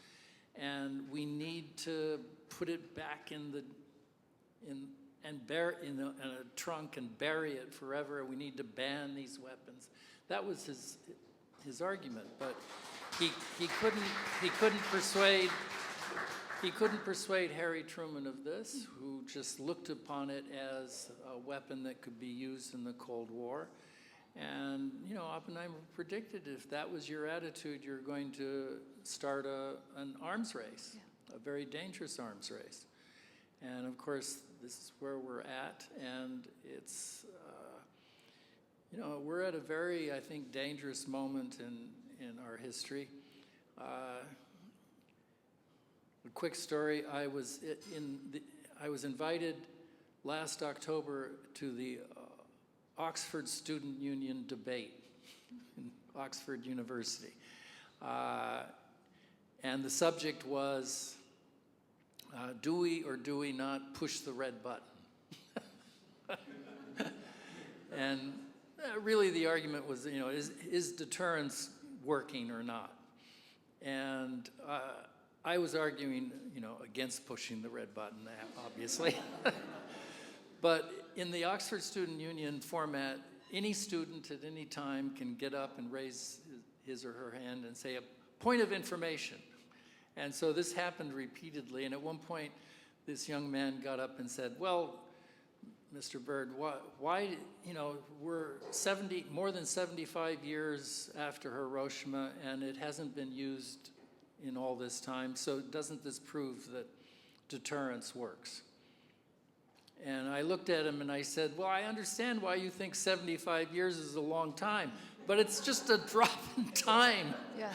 And we need to put it back in a trunk and bury it forever. We need to ban these weapons. That was his argument, but he couldn't persuade Harry Truman of this, who just looked upon it as a weapon that could be used in the Cold War. And Oppenheimer predicted if that was your attitude, you're going to start an arms race, a very dangerous arms race. And of course, this is where we're at, and it's, we're at a very, I think, dangerous moment in our history. A quick story: I was invited last October to the Oxford Student Union debate in Oxford University. And the subject was, do we or do we not push the red button? And really the argument was, is deterrence working or not? And I was arguing, against pushing the red button, obviously. But in the Oxford Student Union format, any student at any time can get up and raise his or her hand and say a point of information. And so this happened repeatedly, and at one point, this young man got up and said, well, Mr. Bird, why we're more than 75 years after Hiroshima, and it hasn't been used in all this time, so doesn't this prove that deterrence works? And I looked at him and I said, well, I understand why you think 75 years is a long time, but it's just a drop in time. Yeah.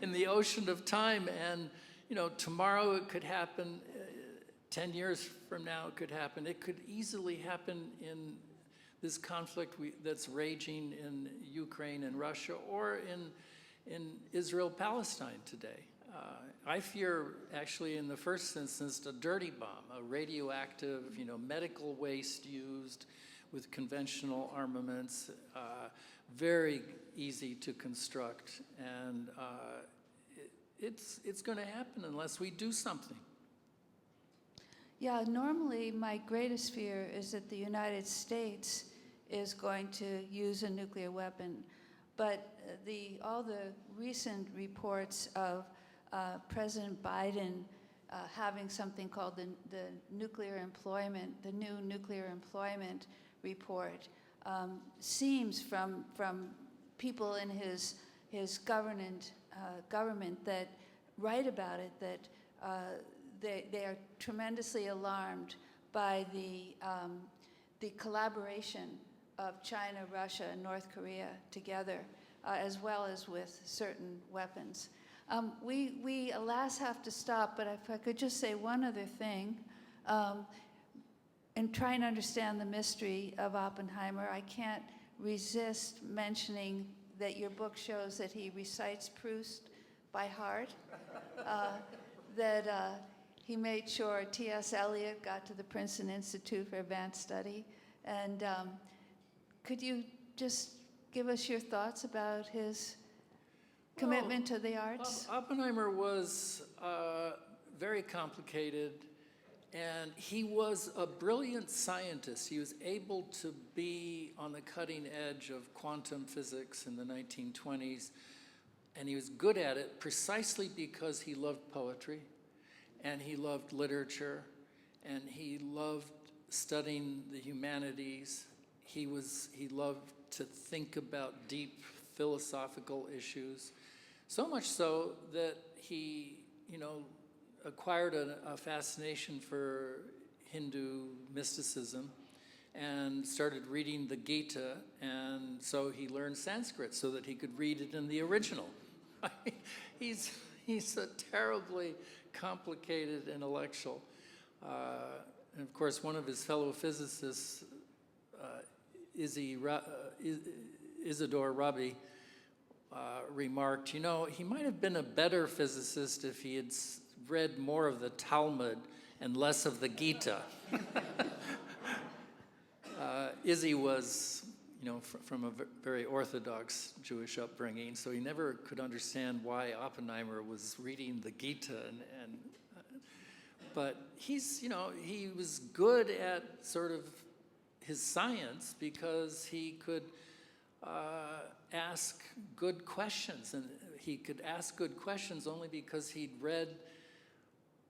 In the ocean of time, and tomorrow it could happen, 10 years from now it could happen. It could easily happen in this conflict that's raging in Ukraine and Russia, or in Israel-Palestine today. I fear, actually, in the first instance, a dirty bomb, a radioactive, medical waste used with conventional armaments, very easy to construct, and it's going to happen unless we do something. Yeah, normally my greatest fear is that the United States is going to use a nuclear weapon. But all the recent reports of President Biden having something called the new nuclear employment report seems from people in his government that write about it that they are tremendously alarmed by the collaboration of China, Russia, and North Korea together, as well as with certain weapons. We alas have to stop, but if I could just say one other thing, in trying to understand the mystery of Oppenheimer, I can't resist mentioning that your book shows that he recites Proust by heart, that he made sure T.S. Eliot got to the Princeton Institute for Advanced Study. And could you just give us your thoughts about his commitment to the arts? Oppenheimer was very complicated, and he was a brilliant scientist. He was able to be on the cutting edge of quantum physics in the 1920s, and he was good at it precisely because he loved poetry, and he loved literature, and he loved studying the humanities. He loved to think about deep philosophical issues, so much so that he, acquired a fascination for Hindu mysticism and started reading the Gita, and so he learned Sanskrit so that he could read it in the original. He's a terribly complicated intellectual. And of course, one of his fellow physicists, Isidore Rabi, remarked, he might have been a better physicist if he had read more of the Talmud and less of the Gita. Izzy was, from a very orthodox Jewish upbringing, so he never could understand why Oppenheimer was reading the Gita. But he was good at sort of his science because he could ask good questions, and he could ask good questions only because he'd read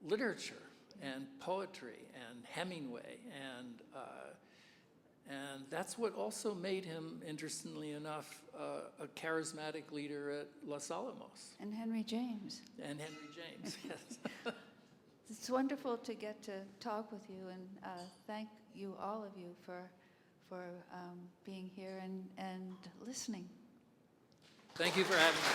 literature and poetry and Hemingway, and that's what also made him, interestingly enough, a charismatic leader at Los Alamos. And Henry James. And Henry James, yes. It's wonderful to get to talk with you, and thank you, all of you, for being here and listening. Thank you for having me.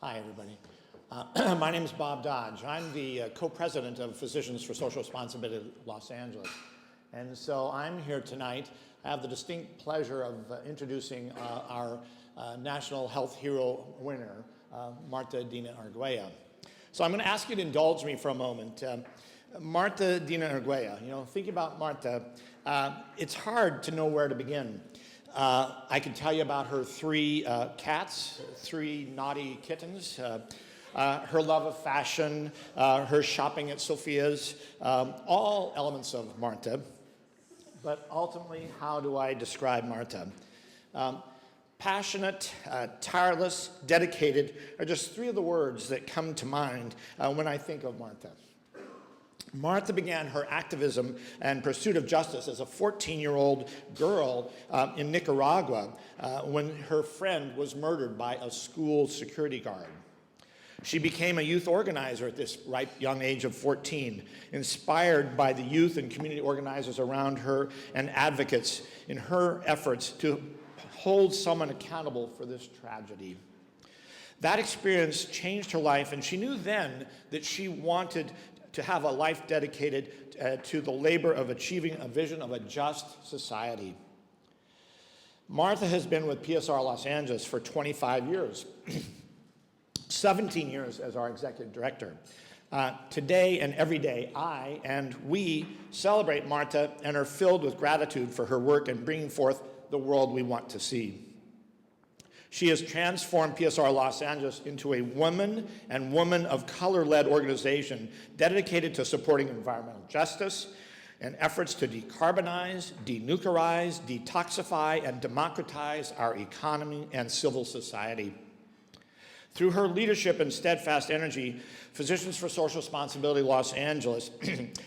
Hi, everybody. My name is Bob Dodge. I'm the co-president of Physicians for Social Responsibility Los Angeles. And so I'm here tonight. I have the distinct pleasure of introducing our National Health Hero winner, Martha Dina Argüello. So I'm going to ask you to indulge me for a moment. Martha Dina Argüello, thinking about Martha, it's hard to know where to begin. I can tell you about her 3 cats, 3 naughty kittens, her love of fashion, her shopping at Sophia's, all elements of Martha. But ultimately, how do I describe Martha? Passionate, tireless, dedicated are just 3 of the words that come to mind when I think of Martha. Martha began her activism and pursuit of justice as a 14-year-old girl in Nicaragua when her friend was murdered by a school security guard. She became a youth organizer at this ripe young age of 14, inspired by the youth and community organizers around her and advocates in her efforts to hold someone accountable for this tragedy. That experience changed her life, and she knew then that she wanted to have a life dedicated to the labor of achieving a vision of a just society. Martha has been with PSR Los Angeles for 25 years, 17 years as our executive director. Today and every day, I and we celebrate Martha and are filled with gratitude for her work in bringing forth the world we want to see. She has transformed PSR Los Angeles into a woman and woman of color-led organization dedicated to supporting environmental justice and efforts to decarbonize, denuclearize, detoxify, and democratize our economy and civil society. Through her leadership and steadfast energy, Physicians for Social Responsibility Los Angeles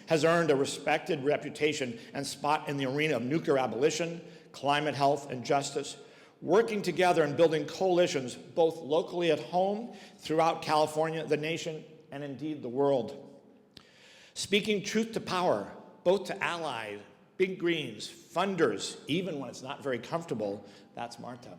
has earned a respected reputation and spot in the arena of nuclear abolition, climate health, and justice, working together and building coalitions both locally at home, throughout California, the nation, and indeed the world. Speaking truth to power, both to allies, big greens, funders, even when it's not very comfortable, that's Martha.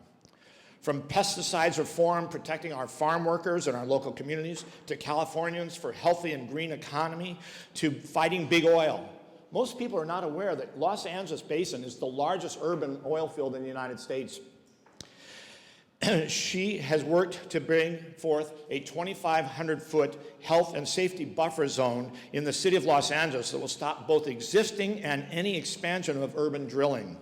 From pesticides reform, protecting our farm workers and our local communities, to Californians for healthy and green economy, to fighting big oil. Most people are not aware that Los Angeles Basin is the largest urban oil field in the United States. She has worked to bring forth a 2,500-foot health and safety buffer zone in the city of Los Angeles that will stop both existing and any expansion of urban drilling.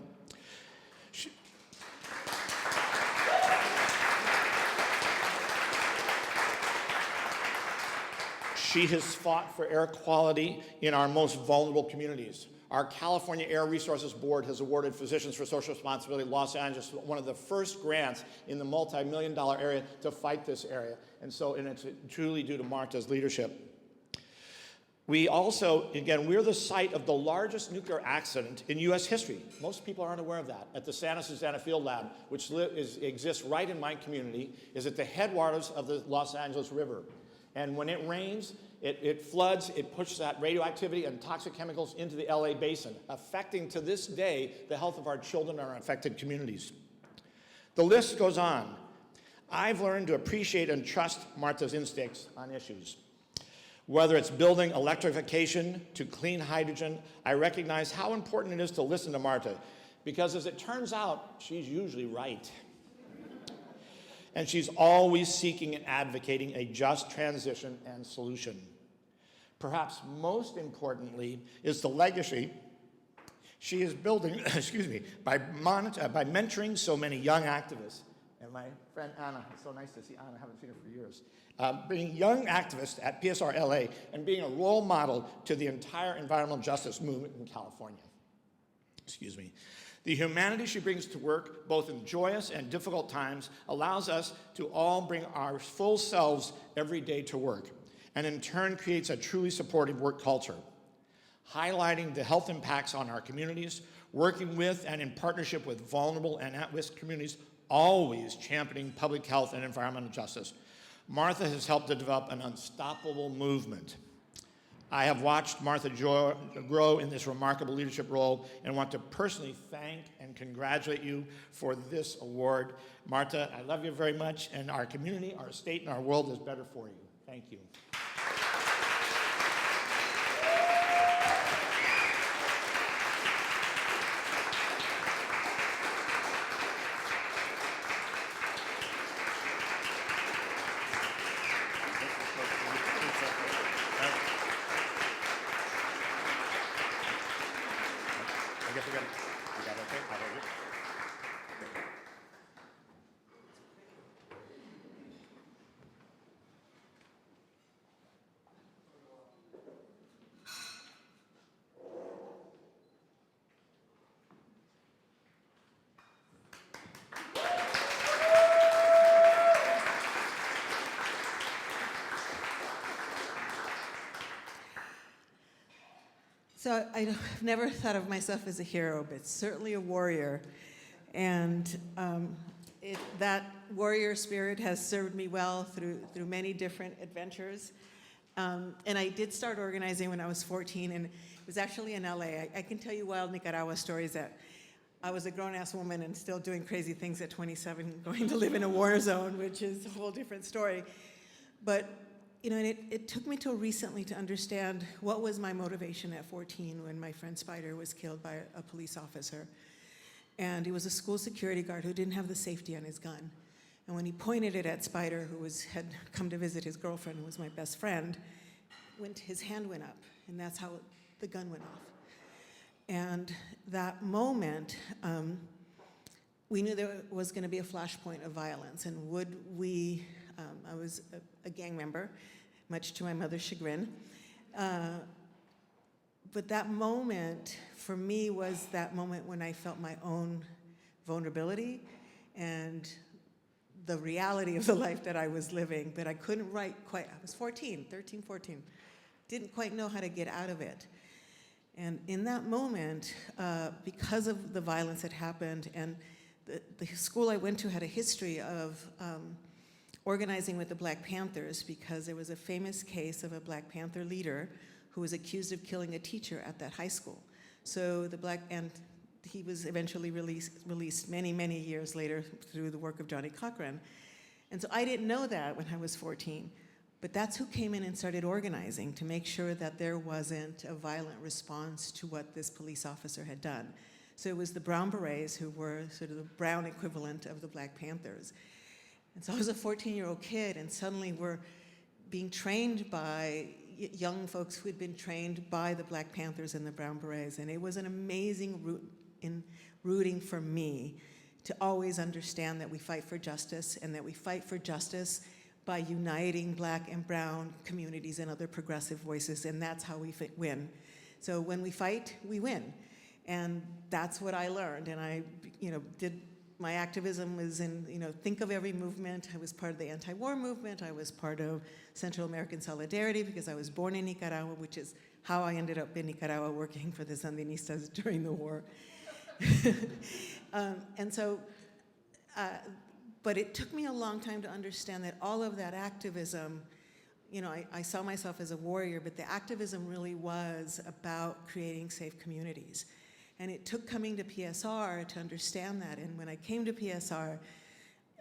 She has fought for air quality in our most vulnerable communities. Our California Air Resources Board has awarded Physicians for Social Responsibility Los Angeles one of the first grants in the multi-million-dollar area to fight this area. And it's truly due to Martha's leadership. We also, again, we're the site of the largest nuclear accident in U.S. history. Most people aren't aware of that. At the Santa Susana Field Lab, which exists right in my community, is at the headwaters of the Los Angeles River. And when it rains, it floods, it pushes that radioactivity and toxic chemicals into the LA basin, affecting to this day the health of our children and our affected communities. The list goes on. I've learned to appreciate and trust Martha's instincts on issues. Whether it's building electrification to clean hydrogen, I recognize how important it is to listen to Martha, because as it turns out, she's usually right. And she's always seeking and advocating a just transition and solution. Perhaps most importantly is the legacy she is building, by mentoring so many young activists. And my friend Anna, it's so nice to see Anna, I haven't seen her for years. Being young activists at PSR LA and being a role model to the entire environmental justice movement in California. The humanity she brings to work, both in joyous and difficult times, allows us to all bring our full selves every day to work, and in turn creates a truly supportive work culture, highlighting the health impacts on our communities, working with and in partnership with vulnerable and at-risk communities, always championing public health and environmental justice. Martha has helped to develop an unstoppable movement. I have watched Martha grow in this remarkable leadership role and want to personally thank and congratulate you for this award. Martha, I love you very much, and our community, our state, and our world is better for you. Thank you. I guess we got it okay? How about you? So I've never thought of myself as a hero, but certainly a warrior. And that warrior spirit has served me well through many different adventures. And I did start organizing when I was 14, and it was actually in LA. I can tell you wild Nicaragua stories that I was a grown-ass woman and still doing crazy things at 27, going to live in a war zone, which is a whole different story. But you know, and it took me till recently to understand what was my motivation at 14 when my friend Spider was killed by a police officer. And he was a school security guard who didn't have the safety on his gun. And when he pointed it at Spider, who had come to visit his girlfriend, who was my best friend, his hand went up, and that's how the gun went off. And that moment, we knew there was going to be a flashpoint of violence, and would we, I was a gang member, much to my mother's chagrin. But that moment, for me, was that moment when I felt my own vulnerability and the reality of the life that I was living, that I couldn't write quite. I was 14, didn't quite know how to get out of it. And in that moment, because of the violence that happened, and the school I went to had a history of organizing with the Black Panthers, because there was a famous case of a Black Panther leader who was accused of killing a teacher at that high school. So and he was eventually released many, many years later through the work of Johnny Cochran. And so I didn't know that when I was 14, but that's who came in and started organizing to make sure that there wasn't a violent response to what this police officer had done. So it was the Brown Berets, who were sort of the brown equivalent of the Black Panthers. And so I was a 14-year-old kid, and suddenly we're being trained by young folks who had been trained by the Black Panthers and the Brown Berets. And it was an amazing rooting for me to always understand that we fight for justice, and that we fight for justice by uniting Black and brown communities and other progressive voices, and that's how we win. So when we fight, we win. And that's what I learned, and I did. My activism was in, think of every movement. I was part of the anti-war movement. I was part of Central American Solidarity because I was born in Nicaragua, which is how I ended up in Nicaragua working for the Sandinistas during the war. But it took me a long time to understand that all of that activism, I saw myself as a warrior, but the activism really was about creating safe communities. And it took coming to PSR to understand that. And when I came to PSR,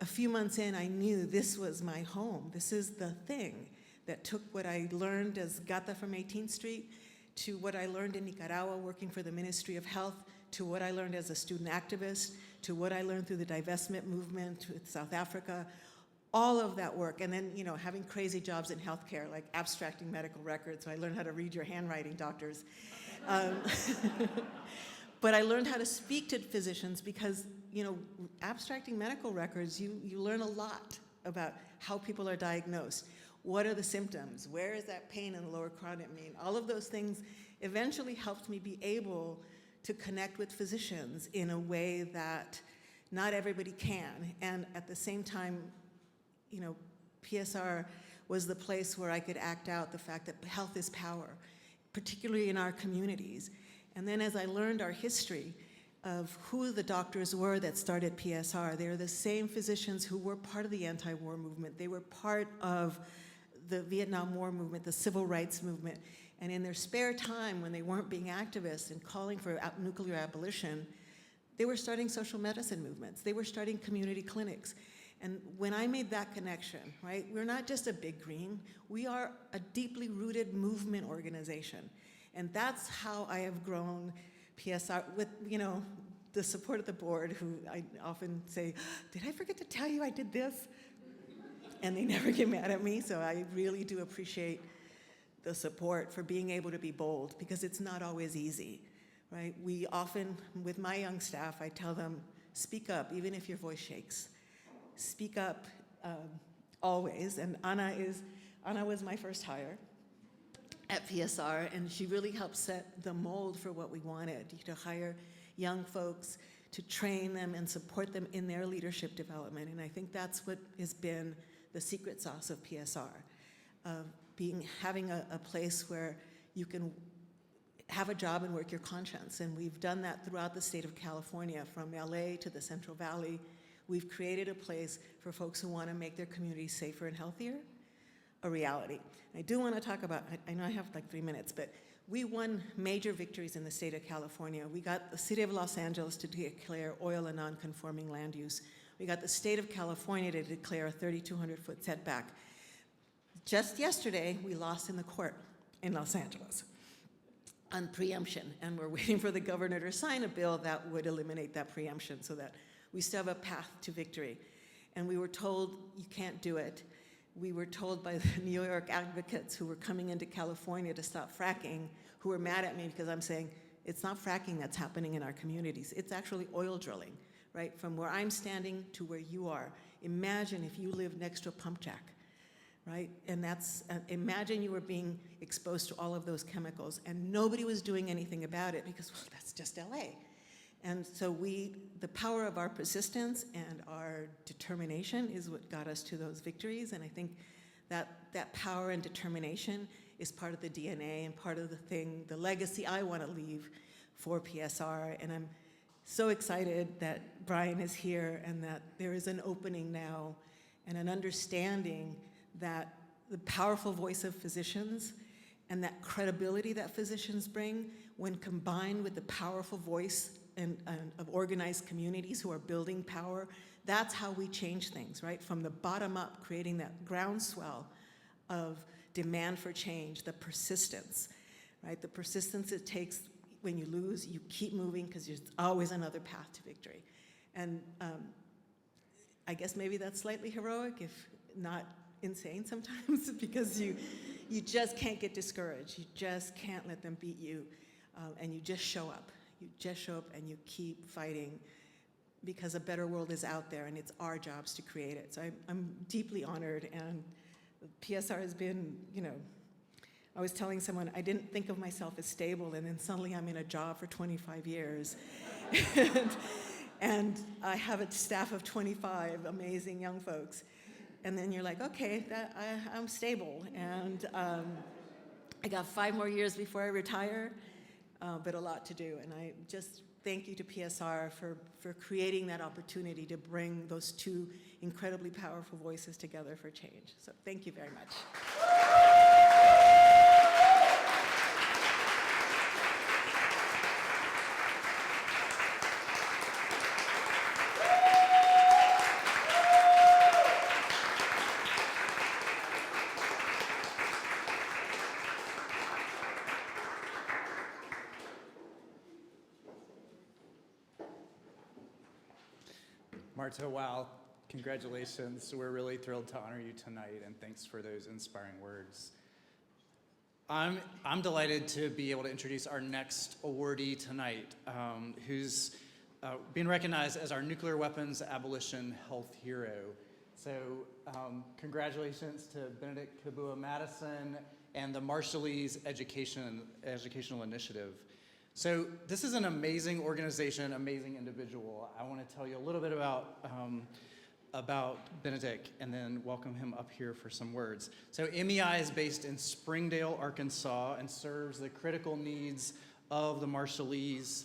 a few months in, I knew this was my home. This is the thing that took what I learned as Gata from 18th Street to what I learned in Nicaragua working for the Ministry of Health, to what I learned as a student activist, to what I learned through the divestment movement with South Africa, all of that work. And then, having crazy jobs in healthcare, like abstracting medical records. So I learned how to read your handwriting, doctors. But I learned how to speak to physicians because, abstracting medical records, you learn a lot about how people are diagnosed. What are the symptoms? Where is that pain in the lower quadrant mean? All of those things eventually helped me be able to connect with physicians in a way that not everybody can. And at the same time, PSR was the place where I could act out the fact that health is power, particularly in our communities. And then as I learned our history of who the doctors were that started PSR, they were the same physicians who were part of the anti-war movement. They were part of the Vietnam War movement, the civil rights movement. And in their spare time, when they weren't being activists and calling for nuclear abolition, they were starting social medicine movements. They were starting community clinics. And when I made that connection, right, we're not just a big green, we are a deeply rooted movement organization. And that's how I have grown PSR with, you know, the support of the board, who I often say, did I forget to tell you I did this? And they never get mad at me, so I really do appreciate the support for being able to be bold, because it's not always easy, right? We often, with my young staff, I tell them, speak up, even if your voice shakes. Speak up always, and Anna was my first hire at PSR, and she really helped set the mold for what we wanted, to hire young folks, to train them and support them in their leadership development. And I think that's what has been the secret sauce of PSR, of having a place where you can have a job and work your conscience. And we've done that throughout the state of California, from LA to the Central Valley. We've created a place for folks who want to make their communities safer and healthier a reality. I do want to talk about, I know I have like 3 minutes, but we won major victories in the state of California. We got the city of Los Angeles to declare oil a non-conforming land use. We got the state of California to declare a 3,200-foot setback. Just yesterday, we lost in the court in Los Angeles on preemption, and we're waiting for the governor to sign a bill that would eliminate that preemption so that we still have a path to victory. And we were told, you can't do it. We were told by the New York advocates who were coming into California to stop fracking, who were mad at me because I'm saying, it's not fracking that's happening in our communities. It's actually oil drilling, right? From where I'm standing to where you are. Imagine if you live next to a pump jack, right? And that's, imagine you were being exposed to all of those chemicals and nobody was doing anything about it because, well, that's just LA. And so the power of our persistence and our determination is what got us to those victories. And I think that power and determination is part of the DNA and part of the legacy I want to leave for PSR. And I'm so excited that Brian is here and that there is an opening now and an understanding that the powerful voice of physicians and that credibility that physicians bring, when combined with the powerful voice of organized communities who are building power, that's how we change things, right? From the bottom up, creating that groundswell of demand for change, the persistence, right? The persistence it takes when you lose, you keep moving because there's always another path to victory. And I guess maybe that's slightly heroic, if not insane sometimes, because you just can't get discouraged. You just can't let them beat you, and you just show up. You just show up and you keep fighting because a better world is out there and it's our jobs to create it. So I'm deeply honored, and PSR has been, I was telling someone I didn't think of myself as stable, and then suddenly I'm in a job for 25 years. and I have a staff of 25 amazing young folks. And then you're like, okay, I'm stable. And I got 5 more years before I retire. But a lot to do, and I just thank you to PSR for creating that opportunity to bring those two incredibly powerful voices together for change. So thank you very much. Martha, wow, congratulations. We're really thrilled to honor you tonight, and thanks for those inspiring words. I'm delighted to be able to introduce our next awardee tonight, who's being recognized as our nuclear weapons abolition health hero. So congratulations to Benedict Kabua Madison and the Marshallese Educational Initiative. So this is an amazing organization, amazing individual. I want to tell you a little bit about Benedict and then welcome him up here for some words. So MEI is based in Springdale, Arkansas, and serves the critical needs of the Marshallese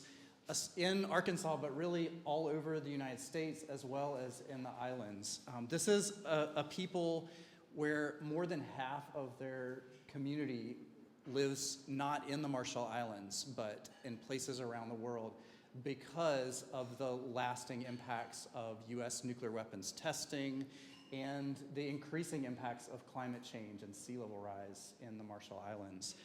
in Arkansas, but really all over the United States as well as in the islands. This is a people where more than half of their community lives not in the Marshall Islands, but in places around the world because of the lasting impacts of U.S. nuclear weapons testing and the increasing impacts of climate change and sea level rise in the Marshall Islands.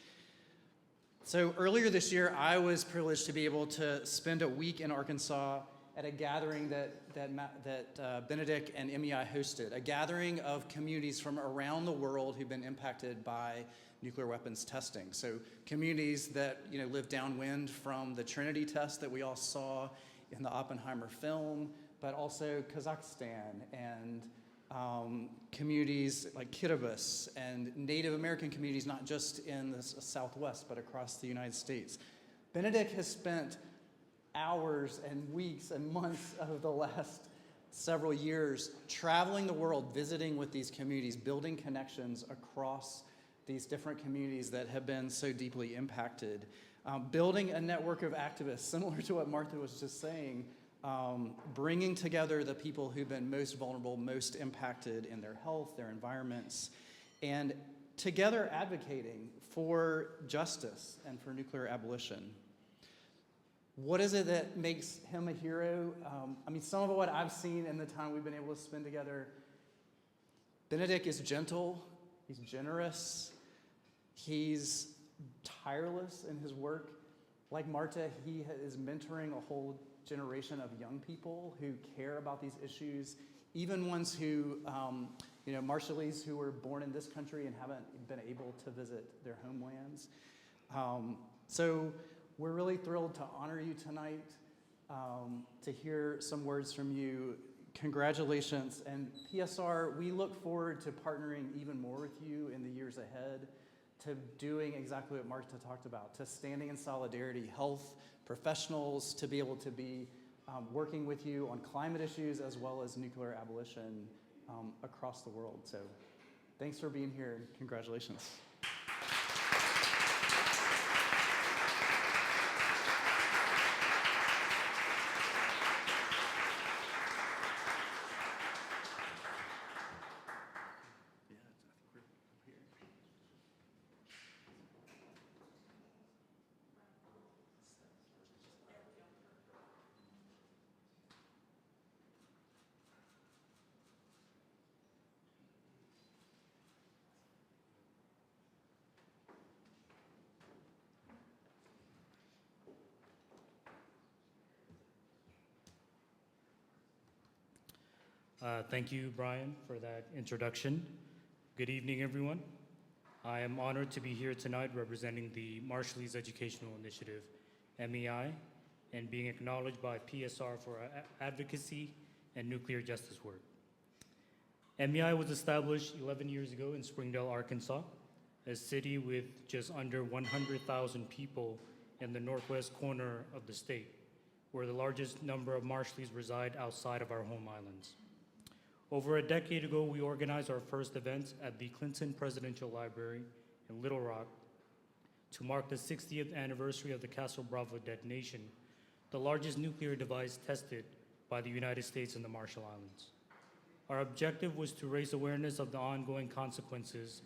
So earlier this year, I was privileged to be able to spend a week in Arkansas at a gathering that Benedict and MEI hosted, a gathering of communities from around the world who've been impacted by nuclear weapons testing. So communities that live downwind from the Trinity test that we all saw in the Oppenheimer film, but also Kazakhstan and communities like Kiribati and Native American communities, not just in the Southwest, but across the United States. Benedict has spent hours and weeks and months of the last several years traveling the world, visiting with these communities, building connections across these different communities that have been so deeply impacted, building a network of activists, similar to what Martha was just saying, bringing together the people who've been most vulnerable, most impacted in their health, their environments, and together advocating for justice and for nuclear abolition. What is it that makes him a hero? Some of what I've seen in the time we've been able to spend together, Benedict is gentle, he's generous, he's tireless in his work. Like Marta, he is mentoring a whole generation of young people who care about these issues, even ones who, Marshallese who were born in this country and haven't been able to visit their homelands. So we're really thrilled to honor you tonight, to hear some words from you. Congratulations. And PSR, we look forward to partnering even more with you in the years ahead, to doing exactly what Martha talked about, to standing in solidarity, health professionals, to be able to be working with you on climate issues as well as nuclear abolition across the world. So thanks for being here. Congratulations. Thank you, Brian, for that introduction. Good evening, everyone. I am honored to be here tonight representing the Marshallese Educational Initiative, MEI, and being acknowledged by PSR for our advocacy and nuclear justice work. MEI was established 11 years ago in Springdale, Arkansas, a city with just under 100,000 people in the northwest corner of the state, where the largest number of Marshallese reside outside of our home islands. Over a decade ago, we organized our first event at the Clinton Presidential Library in Little Rock to mark the 60th anniversary of the Castle Bravo detonation, the largest nuclear device tested by the United States in the Marshall Islands. Our objective was to raise awareness of the ongoing consequences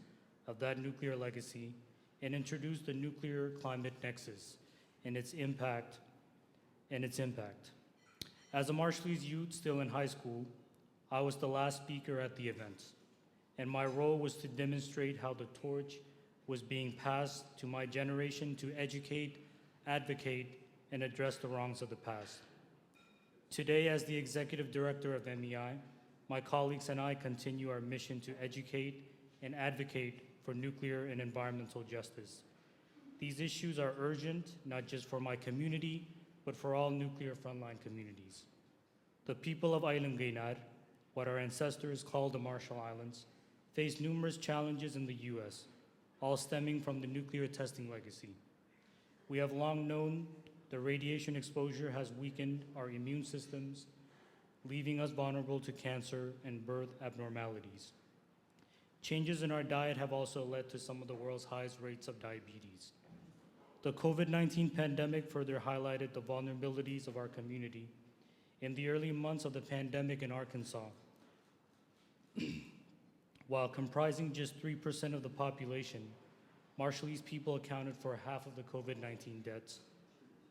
of that nuclear legacy and introduce the nuclear climate nexus and its impact. As a Marshallese youth still in high school, I was the last speaker at the event, and my role was to demonstrate how the torch was being passed to my generation to educate, advocate, and address the wrongs of the past. Today, as the executive director of MEI, my colleagues and I continue our mission to educate and advocate for nuclear and environmental justice. These issues are urgent, not just for my community, but for all nuclear frontline communities. The people of Island Gaynar, what our ancestors called the Marshall Islands, face numerous challenges in the US, all stemming from the nuclear testing legacy. We have long known the radiation exposure has weakened our immune systems, leaving us vulnerable to cancer and birth abnormalities. Changes in our diet have also led to some of the world's highest rates of diabetes. The COVID-19 pandemic further highlighted the vulnerabilities of our community. In the early months of the pandemic in Arkansas, while comprising just 3% of the population, Marshallese people accounted for half of the COVID-19 deaths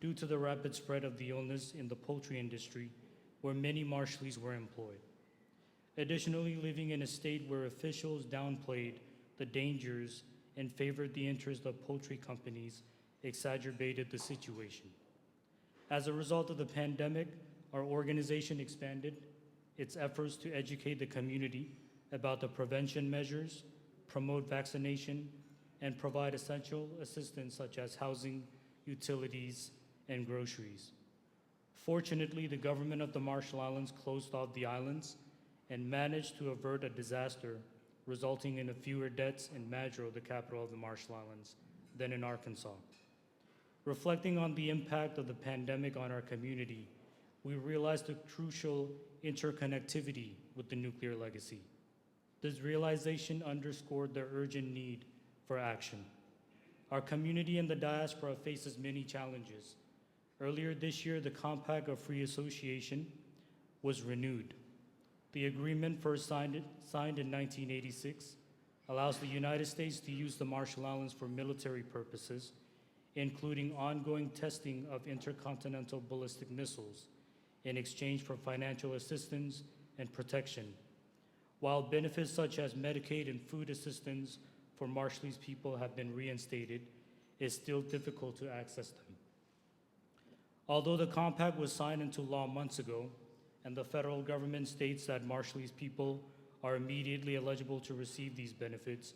due to the rapid spread of the illness in the poultry industry, where many Marshallese were employed. Additionally, living in a state where officials downplayed the dangers and favored the interest of poultry companies exacerbated the situation. As a result of the pandemic, our organization expanded its efforts to educate the community about the prevention measures, promote vaccination, and provide essential assistance such as housing, utilities, and groceries. Fortunately, the government of the Marshall Islands closed off the islands and managed to avert a disaster, resulting in fewer deaths in Madro, the capital of the Marshall Islands, than in Arkansas. Reflecting on the impact of the pandemic on our community, we realized the crucial interconnectivity with the nuclear legacy. This realization underscored the urgent need for action. Our community in the diaspora faces many challenges. Earlier this year, the Compact of Free Association was renewed. The agreement, first signed in 1986, allows the United States to use the Marshall Islands for military purposes, including ongoing testing of intercontinental ballistic missiles in exchange for financial assistance and protection, while benefits such as Medicaid and food assistance for Marshallese people have been reinstated, it's still difficult to access them. Although the compact was signed into law months ago, and the federal government states that Marshallese people are immediately eligible to receive these benefits,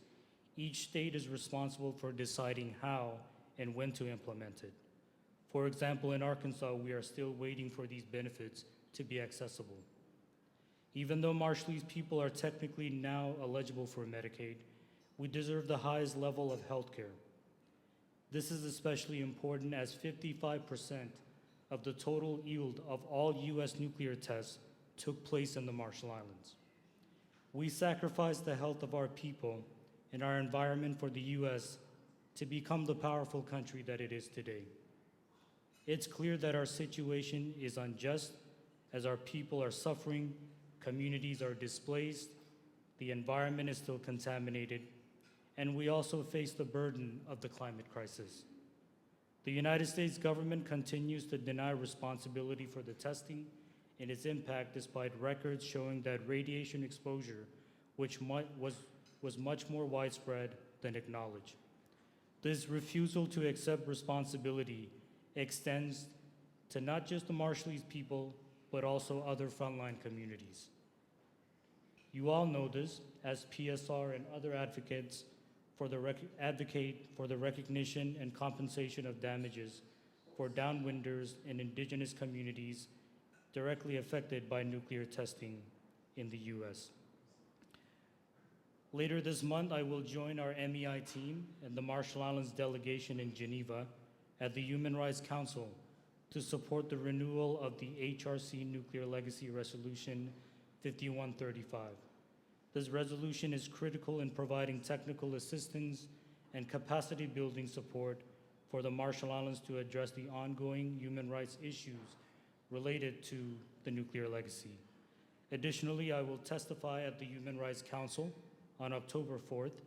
each state is responsible for deciding how and when to implement it. For example, in Arkansas, we are still waiting for these benefits to be accessible. Even though Marshallese people are technically now eligible for Medicaid, we deserve the highest level of health care. This is especially important as 55% of the total yield of all U.S. nuclear tests took place in the Marshall Islands. We sacrificed the health of our people and our environment for the U.S. to become the powerful country that it is today. It's clear that our situation is unjust as our people are suffering, communities are displaced, the environment is still contaminated, and we also face the burden of the climate crisis. The United States government continues to deny responsibility for the testing and its impact despite records showing that radiation exposure, which was much more widespread than acknowledged. This refusal to accept responsibility extends to not just the Marshallese people, but also other frontline communities. You all know this, as PSR and other advocates advocate for the recognition and compensation of damages for downwinders and indigenous communities directly affected by nuclear testing in the U.S. Later this month, I will join our MEI team and the Marshall Islands delegation in Geneva at the Human Rights Council to support the renewal of the HRC Nuclear Legacy Resolution 5135. This resolution is critical in providing technical assistance and capacity building support for the Marshall Islands to address the ongoing human rights issues related to the nuclear legacy. Additionally, I will testify at the Human Rights Council on October 4th,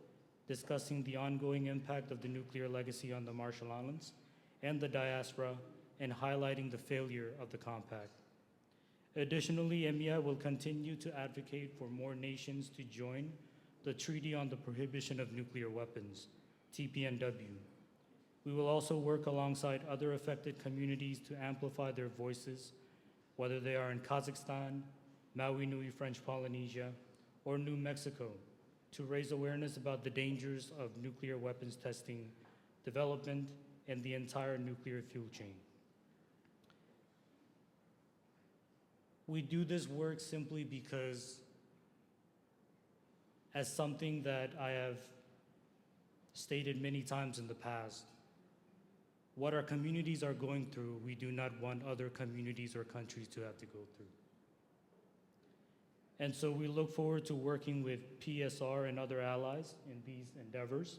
discussing the ongoing impact of the nuclear legacy on the Marshall Islands and the diaspora, and highlighting the failure of the compact. Additionally, MEI will continue to advocate for more nations to join the Treaty on the Prohibition of Nuclear Weapons, TPNW. We will also work alongside other affected communities to amplify their voices, whether they are in Kazakhstan, Maui Nui French Polynesia, or New Mexico, to raise awareness about the dangers of nuclear weapons testing, development, and the entire nuclear fuel chain. We do this work simply because, as something that I have stated many times in the past, what our communities are going through, we do not want other communities or countries to have to go through. And so we look forward to working with PSR and other allies in these endeavors.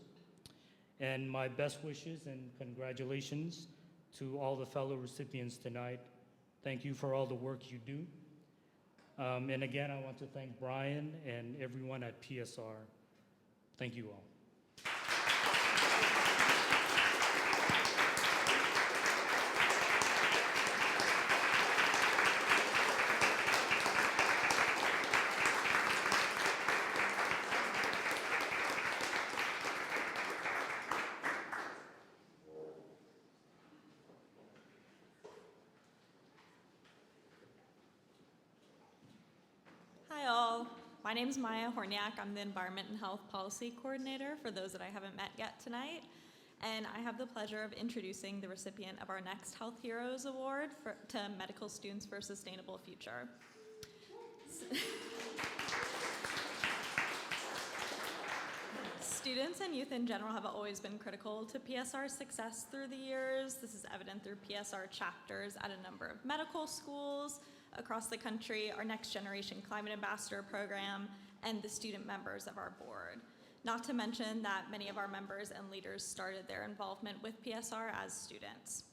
And my best wishes and congratulations to all the fellow recipients tonight. Thank you for all the work you do. And again, I want to thank Brian and everyone at PSR. Thank you all. name's Maya Horniak. I'm the Environment and Health Policy Coordinator for those that I haven't met yet tonight. And I have the pleasure of introducing the recipient of our next Health Heroes Award to Medical Students for a Sustainable Future. Students and youth in general have always been critical to PSR's success through the years. This is evident through PSR chapters at a number of medical schools across the country, our Next Generation Climate Ambassador program, and the student members of our board. Not to mention that many of our members and leaders started their involvement with PSR as students.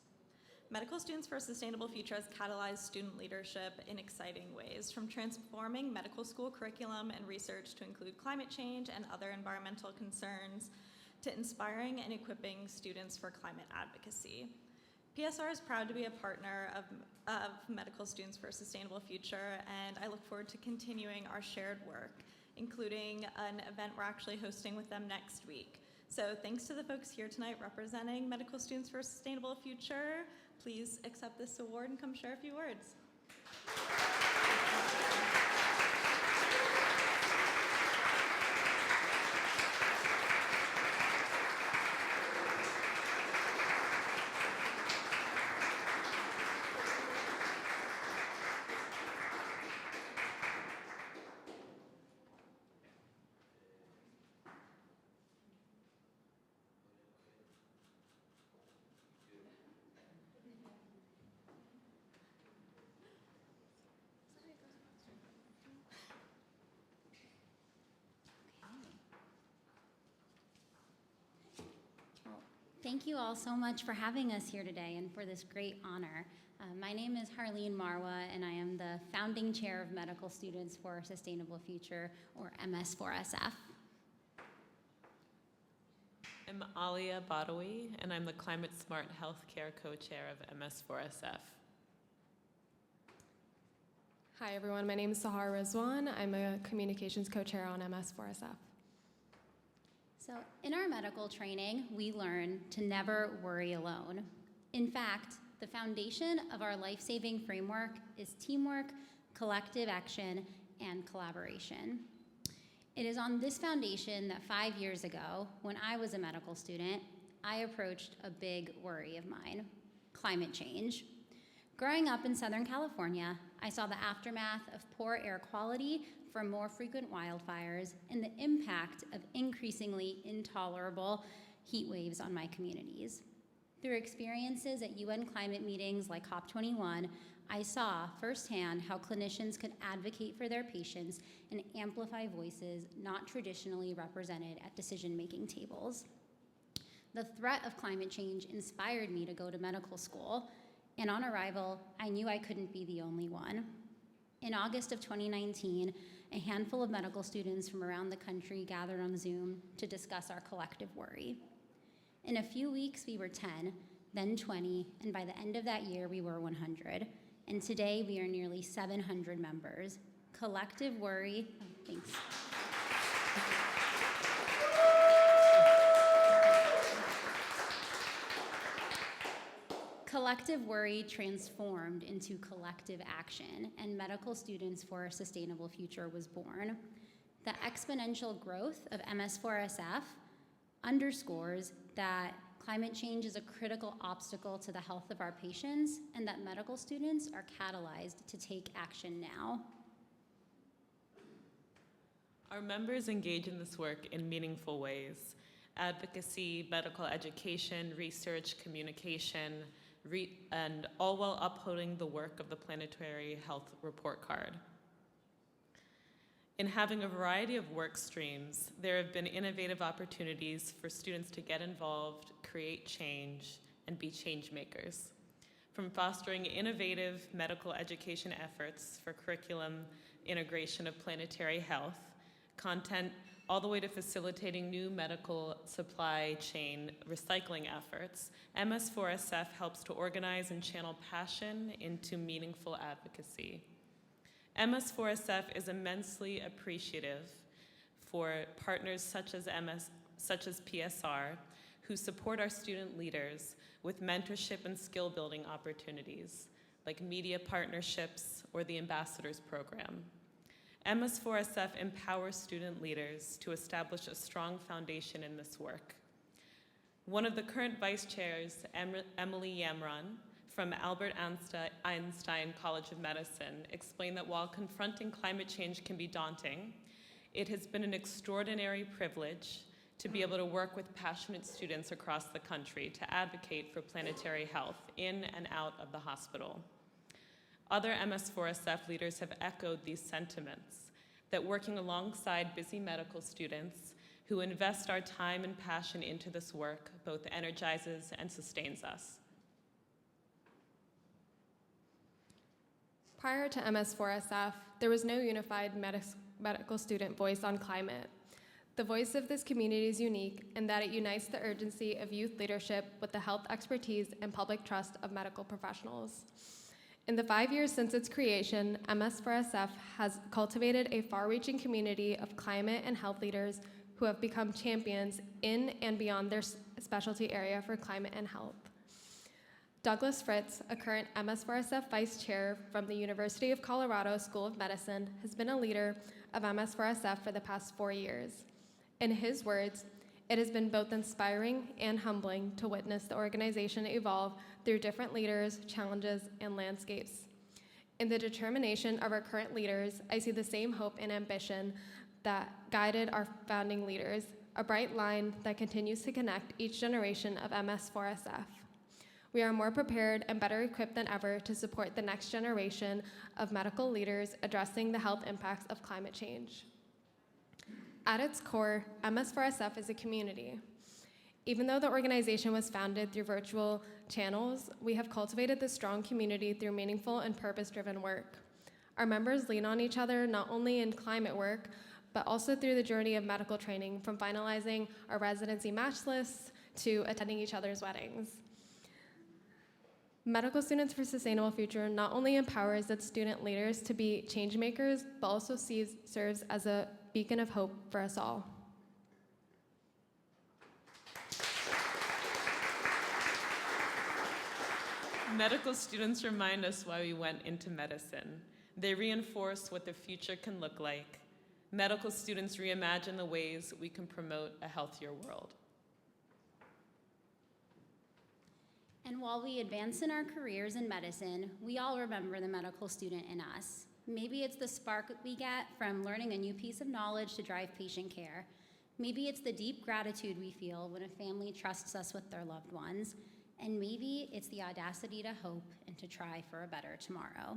Medical Students for a Sustainable Future has catalyzed student leadership in exciting ways, from transforming medical school curriculum and research to include climate change and other environmental concerns, to inspiring and equipping students for climate advocacy. PSR is proud to be a partner of Medical Students for a Sustainable Future, and I look forward to continuing our shared work, including an event we're actually hosting with them next week. So thanks to the folks here tonight representing Medical Students for a Sustainable Future. Please accept this award and come share a few words. Thank you all so much for having us here today and for this great honor. My name is Harleen Marwa, and I am the founding chair of Medical Students for a Sustainable Future, or MS4SF. I'm Alia Badawi, and I'm the Climate Smart Healthcare co-chair of MS4SF. Hi everyone, my name is Sahar Rizwan. I'm a communications co-chair on MS4SF. So in our medical training, we learn to never worry alone. In fact, the foundation of our life-saving framework is teamwork, collective action, and collaboration. It is on this foundation that 5 years ago, when I was a medical student, I approached a big worry of mine: climate change. Growing up in Southern California, I saw the aftermath of poor air quality from more frequent wildfires and the impact of increasingly intolerable heat waves on my communities. Through experiences at UN climate meetings like COP21, I saw firsthand how clinicians could advocate for their patients and amplify voices not traditionally represented at decision-making tables. The threat of climate change inspired me to go to medical school, and on arrival, I knew I couldn't be the only one. In August of 2019, a handful of medical students from around the country gathered on Zoom to discuss our collective worry. In a few weeks, we were 10, then 20, and by the end of that year, we were 100. And today, we are nearly 700 members. Collective worry, thanks. Collective worry transformed into collective action, and Medical Students for a Sustainable Future was born. The exponential growth of MS4SF underscores that climate change is a critical obstacle to the health of our patients, and that medical students are catalyzed to take action now. Our members engage in this work in meaningful ways: advocacy, medical education, research, communication, and all while upholding the work of the Planetary Health Report Card. In having a variety of work streams, there have been innovative opportunities for students to get involved, create change, and be change makers. From fostering innovative medical education efforts for curriculum integration of planetary health, content, all the way to facilitating new medical supply chain recycling efforts, MS4SF helps to organize and channel passion into meaningful advocacy. MS4SF is immensely appreciative for partners such as PSR, who support our student leaders with mentorship and skill building opportunities, like media partnerships or the Ambassadors Program. MS4SF empowers student leaders to establish a strong foundation in this work. One of the current vice chairs, Emily Yamron, from Albert Einstein College of Medicine, explained that while confronting climate change can be daunting, it has been an extraordinary privilege to be able to work with passionate students across the country to advocate for planetary health in and out of the hospital. Other MS4SF leaders have echoed these sentiments, that working alongside busy medical students who invest our time and passion into this work both energizes and sustains us. Prior to MS4SF, there was no unified medical student voice on climate. The voice of this community is unique in that it unites the urgency of youth leadership with the health expertise and public trust of medical professionals. In the 5 years since its creation, MS4SF has cultivated a far-reaching community of climate and health leaders who have become champions in and beyond their specialty area for climate and health. Douglas Fritz, a current MS4SF vice chair from the University of Colorado School of Medicine, has been a leader of MS4SF for the past 4 years. In his words, it has been both inspiring and humbling to witness the organization evolve through different leaders, challenges, and landscapes. In the determination of our current leaders, I see the same hope and ambition that guided our founding leaders, a bright line that continues to connect each generation of MS4SF. We are more prepared and better equipped than ever to support the next generation of medical leaders addressing the health impacts of climate change. At its core, MS4SF is a community. Even though the organization was founded through virtual channels, we have cultivated this strong community through meaningful and purpose-driven work. Our members lean on each other not only in climate work, but also through the journey of medical training, from finalizing our residency match lists to attending each other's weddings. Medical Students for a Sustainable Future not only empowers its student leaders to be change makers, but also serves as a beacon of hope for us all. Medical students remind us why we went into medicine. They reinforce what the future can look like. Medical students reimagine the ways we can promote a healthier world. And while we advance in our careers in medicine, we all remember the medical student in us. Maybe it's the spark we get from learning a new piece of knowledge to drive patient care. Maybe it's the deep gratitude we feel when a family trusts us with their loved ones. And maybe it's the audacity to hope and to try for a better tomorrow.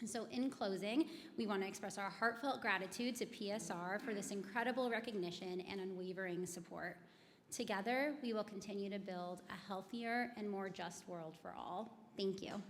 And so in closing, we want to express our heartfelt gratitude to PSR for this incredible recognition and unwavering support. Together, we will continue to build a healthier and more just world for all. Thank you.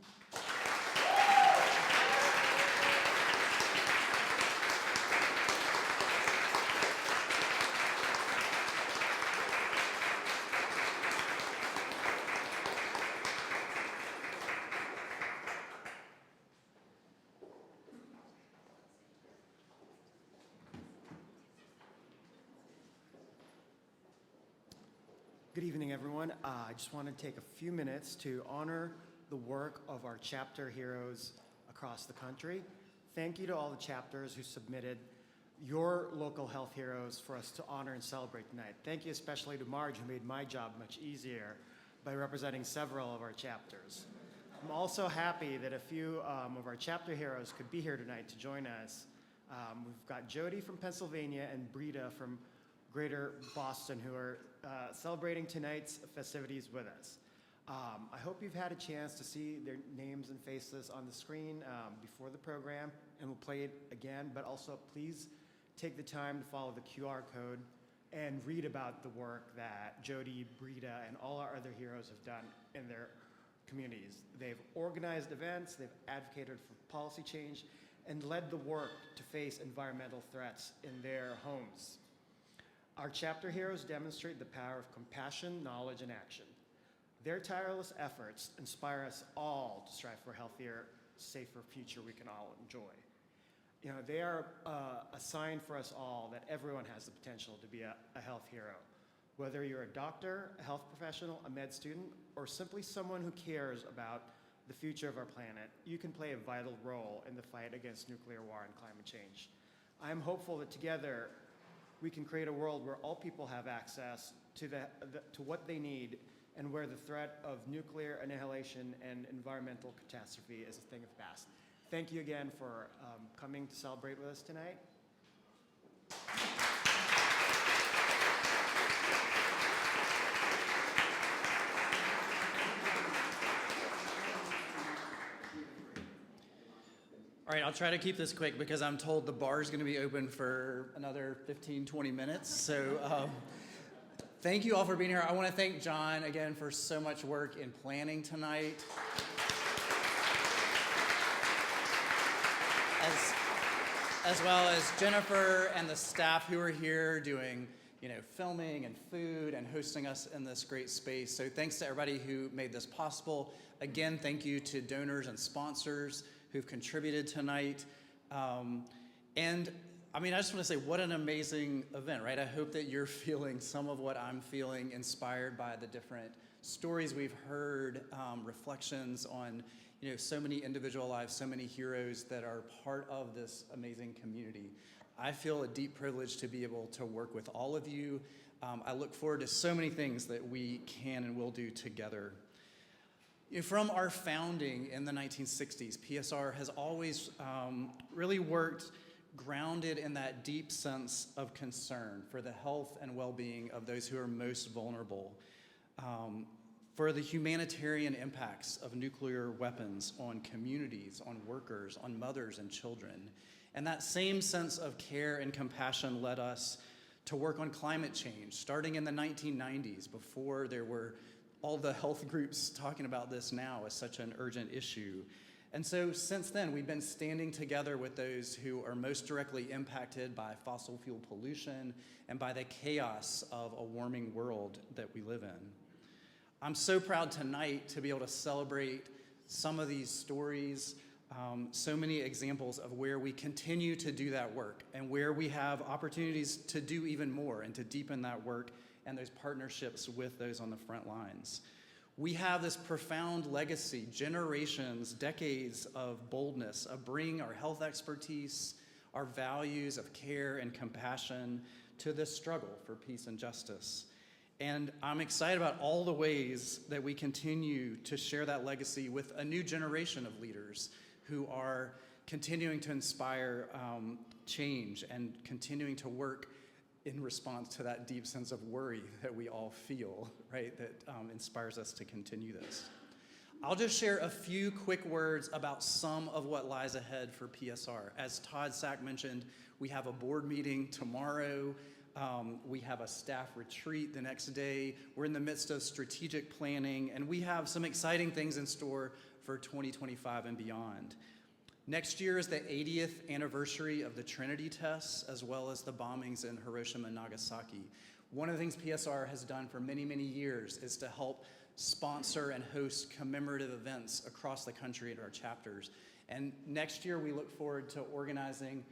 Good evening, everyone. I just want to take a few minutes to honor the work of our chapter heroes across the country. Thank you to all the chapters who submitted your local health heroes for us to honor and celebrate tonight. Thank you especially to Marge, who made my job much easier by representing several of our chapters. I'm also happy that a few of our chapter heroes could be here tonight to join us. We've got Jody from Pennsylvania and Brita from Greater Boston, who are celebrating tonight's festivities with us. I hope you've had a chance to see their names and faces on the screen before the program, and we'll play it again, but also please take the time to follow the QR code and read about the work that Jody, Brita, and all our other heroes have done in their communities. They've organized events, they've advocated for policy change, and led the work to face environmental threats in their homes. Our chapter heroes demonstrate the power of compassion, knowledge, and action. Their tireless efforts inspire us all to strive for a healthier, safer future we can all enjoy. You know, they are a sign for us all that everyone has the potential to be a health hero. Whether you're a doctor, a health professional, a med student, or simply someone who cares about the future of our planet, you can play a vital role in the fight against nuclear war and climate change. I am hopeful that together we can create a world where all people have access to what they need and where the threat of nuclear annihilation and environmental catastrophe is a thing of the past. Thank you again for coming to celebrate with us tonight. All right, I'll try to keep this quick because I'm told the bar is going to be open for another 15, 20 minutes. So thank you all for being here. I want to thank John again for so much work in planning tonight. As well as Jennifer and the staff who are here doing, filming and food and hosting us in this great space. So thanks to everybody who made this possible. Again, thank you to donors and sponsors who've contributed tonight. And I just want to say what an amazing event, right? I hope that you're feeling some of what I'm feeling, inspired by the different stories we've heard, reflections on so many individual lives, so many heroes that are part of this amazing community. I feel a deep privilege to be able to work with all of you. I look forward to so many things that we can and will do together. From our founding in the 1960s, PSR has always really worked grounded in that deep sense of concern for the health and well-being of those who are most vulnerable, for the humanitarian impacts of nuclear weapons on communities, on workers, on mothers and children. And that same sense of care and compassion led us to work on climate change, starting in the 1990s, before there were all the health groups talking about this now as such an urgent issue. And so since then, we've been standing together with those who are most directly impacted by fossil fuel pollution and by the chaos of a warming world that we live in. I'm so proud tonight to be able to celebrate some of these stories, so many examples of where we continue to do that work and where we have opportunities to do even more and to deepen that work and those partnerships with those on the front lines. We have this profound legacy, generations, decades of boldness, of bringing our health expertise, our values of care and compassion to this struggle for peace and justice. And I'm excited about all the ways that we continue to share that legacy with a new generation of leaders who are continuing to inspire change and continuing to work in response to that deep sense of worry that we all feel, right, that inspires us to continue this. I'll just share a few quick words about some of what lies ahead for PSR. As Todd Sack mentioned, we have a board meeting tomorrow. We have a staff retreat the next day. We're in the midst of strategic planning, and we have some exciting things in store for 2025 and beyond. Next year is the 80th anniversary of the Trinity tests, as well as the bombings in Hiroshima and Nagasaki. One of the things PSR has done for many, many years is to help sponsor and host commemorative events across the country at our chapters. And next year, we look forward to organizing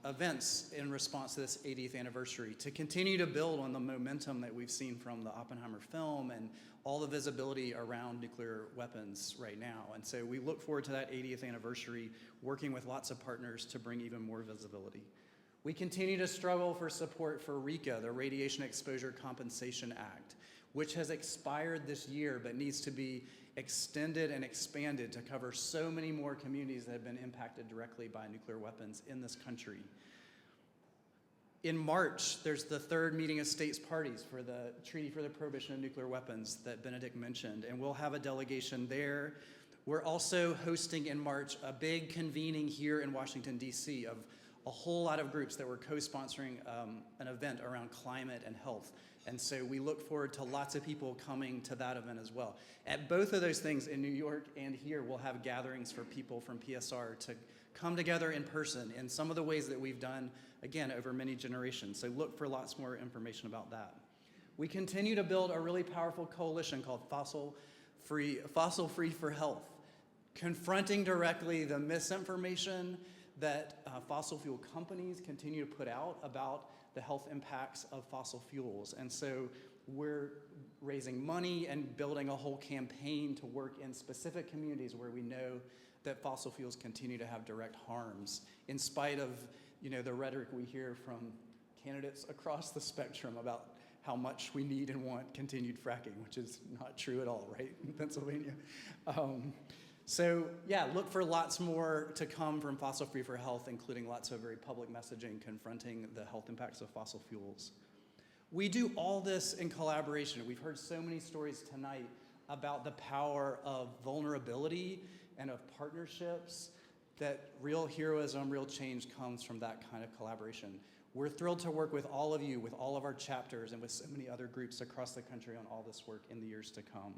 events in response to this 80th anniversary to continue to build on the momentum that we've seen from the Oppenheimer film and all the visibility around nuclear weapons right now. And so we look forward to that 80th anniversary, working with lots of partners to bring even more visibility. We continue to struggle for support for RECA, the Radiation Exposure Compensation Act, which has expired this year but needs to be extended and expanded to cover so many more communities that have been impacted directly by nuclear weapons in this country. In March, there's the third meeting of states parties for the Treaty for the Prohibition of Nuclear Weapons that Benedict mentioned, and we'll have a delegation there. We're also hosting in March a big convening here in Washington, D.C. of a whole lot of groups that were co-sponsoring an event around climate and health. And so we look forward to lots of people coming to that event as well. At both of those things in New York and here, we'll have gatherings for people from PSR to come together in person in some of the ways that we've done, again, over many generations. So look for lots more information about that. We continue to build a really powerful coalition called Fossil Free for Health, confronting directly the misinformation that fossil fuel companies continue to put out about the health impacts of fossil fuels. And so we're raising money and building a whole campaign to work in specific communities where we know that fossil fuels continue to have direct harms, in spite of the rhetoric we hear from candidates across the spectrum about how much we need and want continued fracking, which is not true at all, right, in Pennsylvania. So yeah, look for lots more to come from Fossil Free for Health, including lots of very public messaging confronting the health impacts of fossil fuels. We do all this in collaboration. We've heard so many stories tonight about the power of vulnerability and of partnerships, that real heroism, real change comes from that kind of collaboration. We're thrilled to work with all of you, with all of our chapters, and with so many other groups across the country on all this work in the years to come.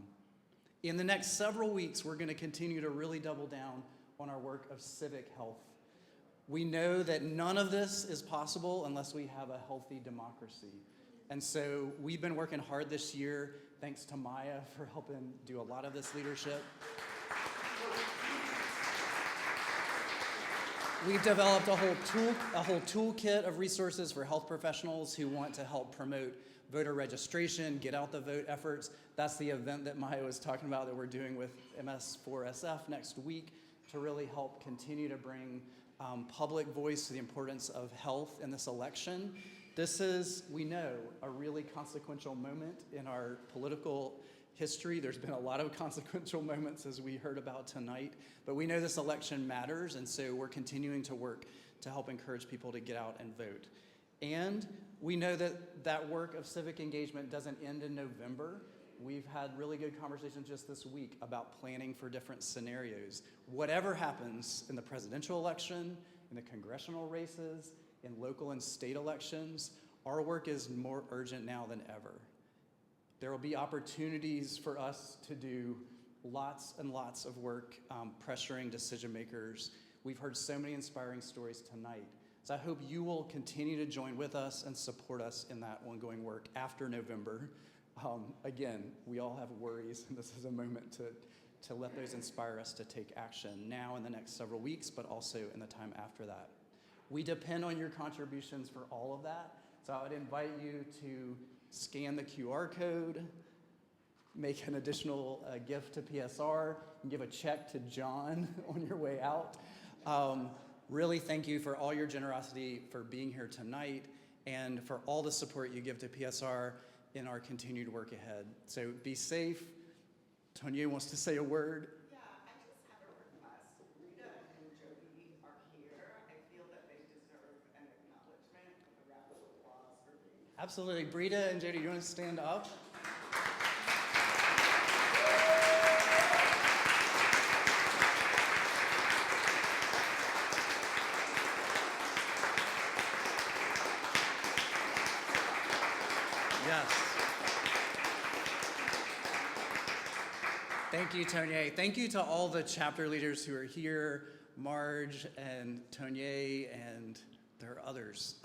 In the next several weeks, we're going to continue to really double down on our work of civic health. We know that none of this is possible unless we have a healthy democracy. And so we've been working hard this year, thanks to Maya for helping do a lot of this leadership. We've developed a whole toolkit of resources for health professionals who want to help promote voter registration, get out the vote efforts. That's the event that Maya was talking about that we're doing with MS4SF next week to really help continue to bring public voice to the importance of health in this election. This is, we know, a really consequential moment in our political history. There's been a lot of consequential moments, as we heard about tonight, but we know this election matters, and so we're continuing to work to help encourage people to get out and vote. And we know that that work of civic engagement doesn't end in November. We've had really good conversations just this week about planning for different scenarios. Whatever happens in the presidential election, in the congressional races, in local and state elections, our work is more urgent now than ever. There will be opportunities for us to do lots and lots of work pressuring decision makers. We've heard so many inspiring stories tonight. So I hope you will continue to join with us and support us in that ongoing work after November. Again, we all have worries, and this is a moment to let those inspire us to take action now in the next several weeks, but also in the time after that. We depend on your contributions for all of that. So I would invite you to scan the QR code, make an additional gift to PSR, and give a check to John on your way out. Really thank you for all your generosity, for being here tonight, and for all the support you give to PSR in our continued work ahead. So be safe. Tonya wants to say a word. Yeah, I just have a request. Rita and Jody are here. I feel that they deserve an acknowledgement with a round of applause for being here. Absolutely. Brita and Jody, you want to stand up? Yes. Thank you, Tonya. Thank you to all the chapter leaders who are here, Marge and Tonya, and there are others.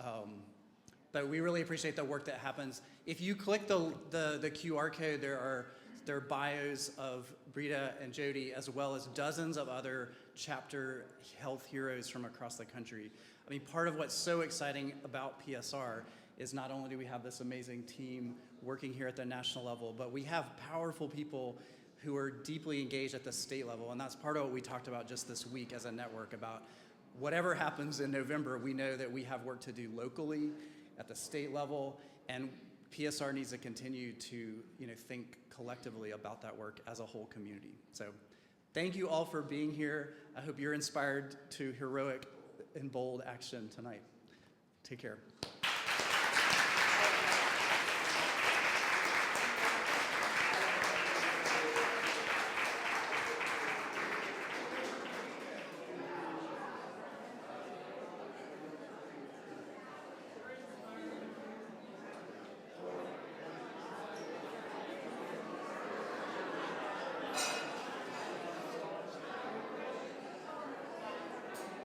But we really appreciate the work that happens. If you click the QR code, there are bios of Brita and Jody, as well as dozens of other chapter health heroes from across the country. I mean, part of what's so exciting about PSR is not only do we have this amazing team working here at the national level, but we have powerful people who are deeply engaged at the state level. And that's part of what we talked about just this week as a network about whatever happens in November, we know that we have work to do locally at the state level, and PSR needs to continue to think collectively about that work as a whole community. So thank you all for being here. I hope you're inspired to heroic and bold action tonight. Take care.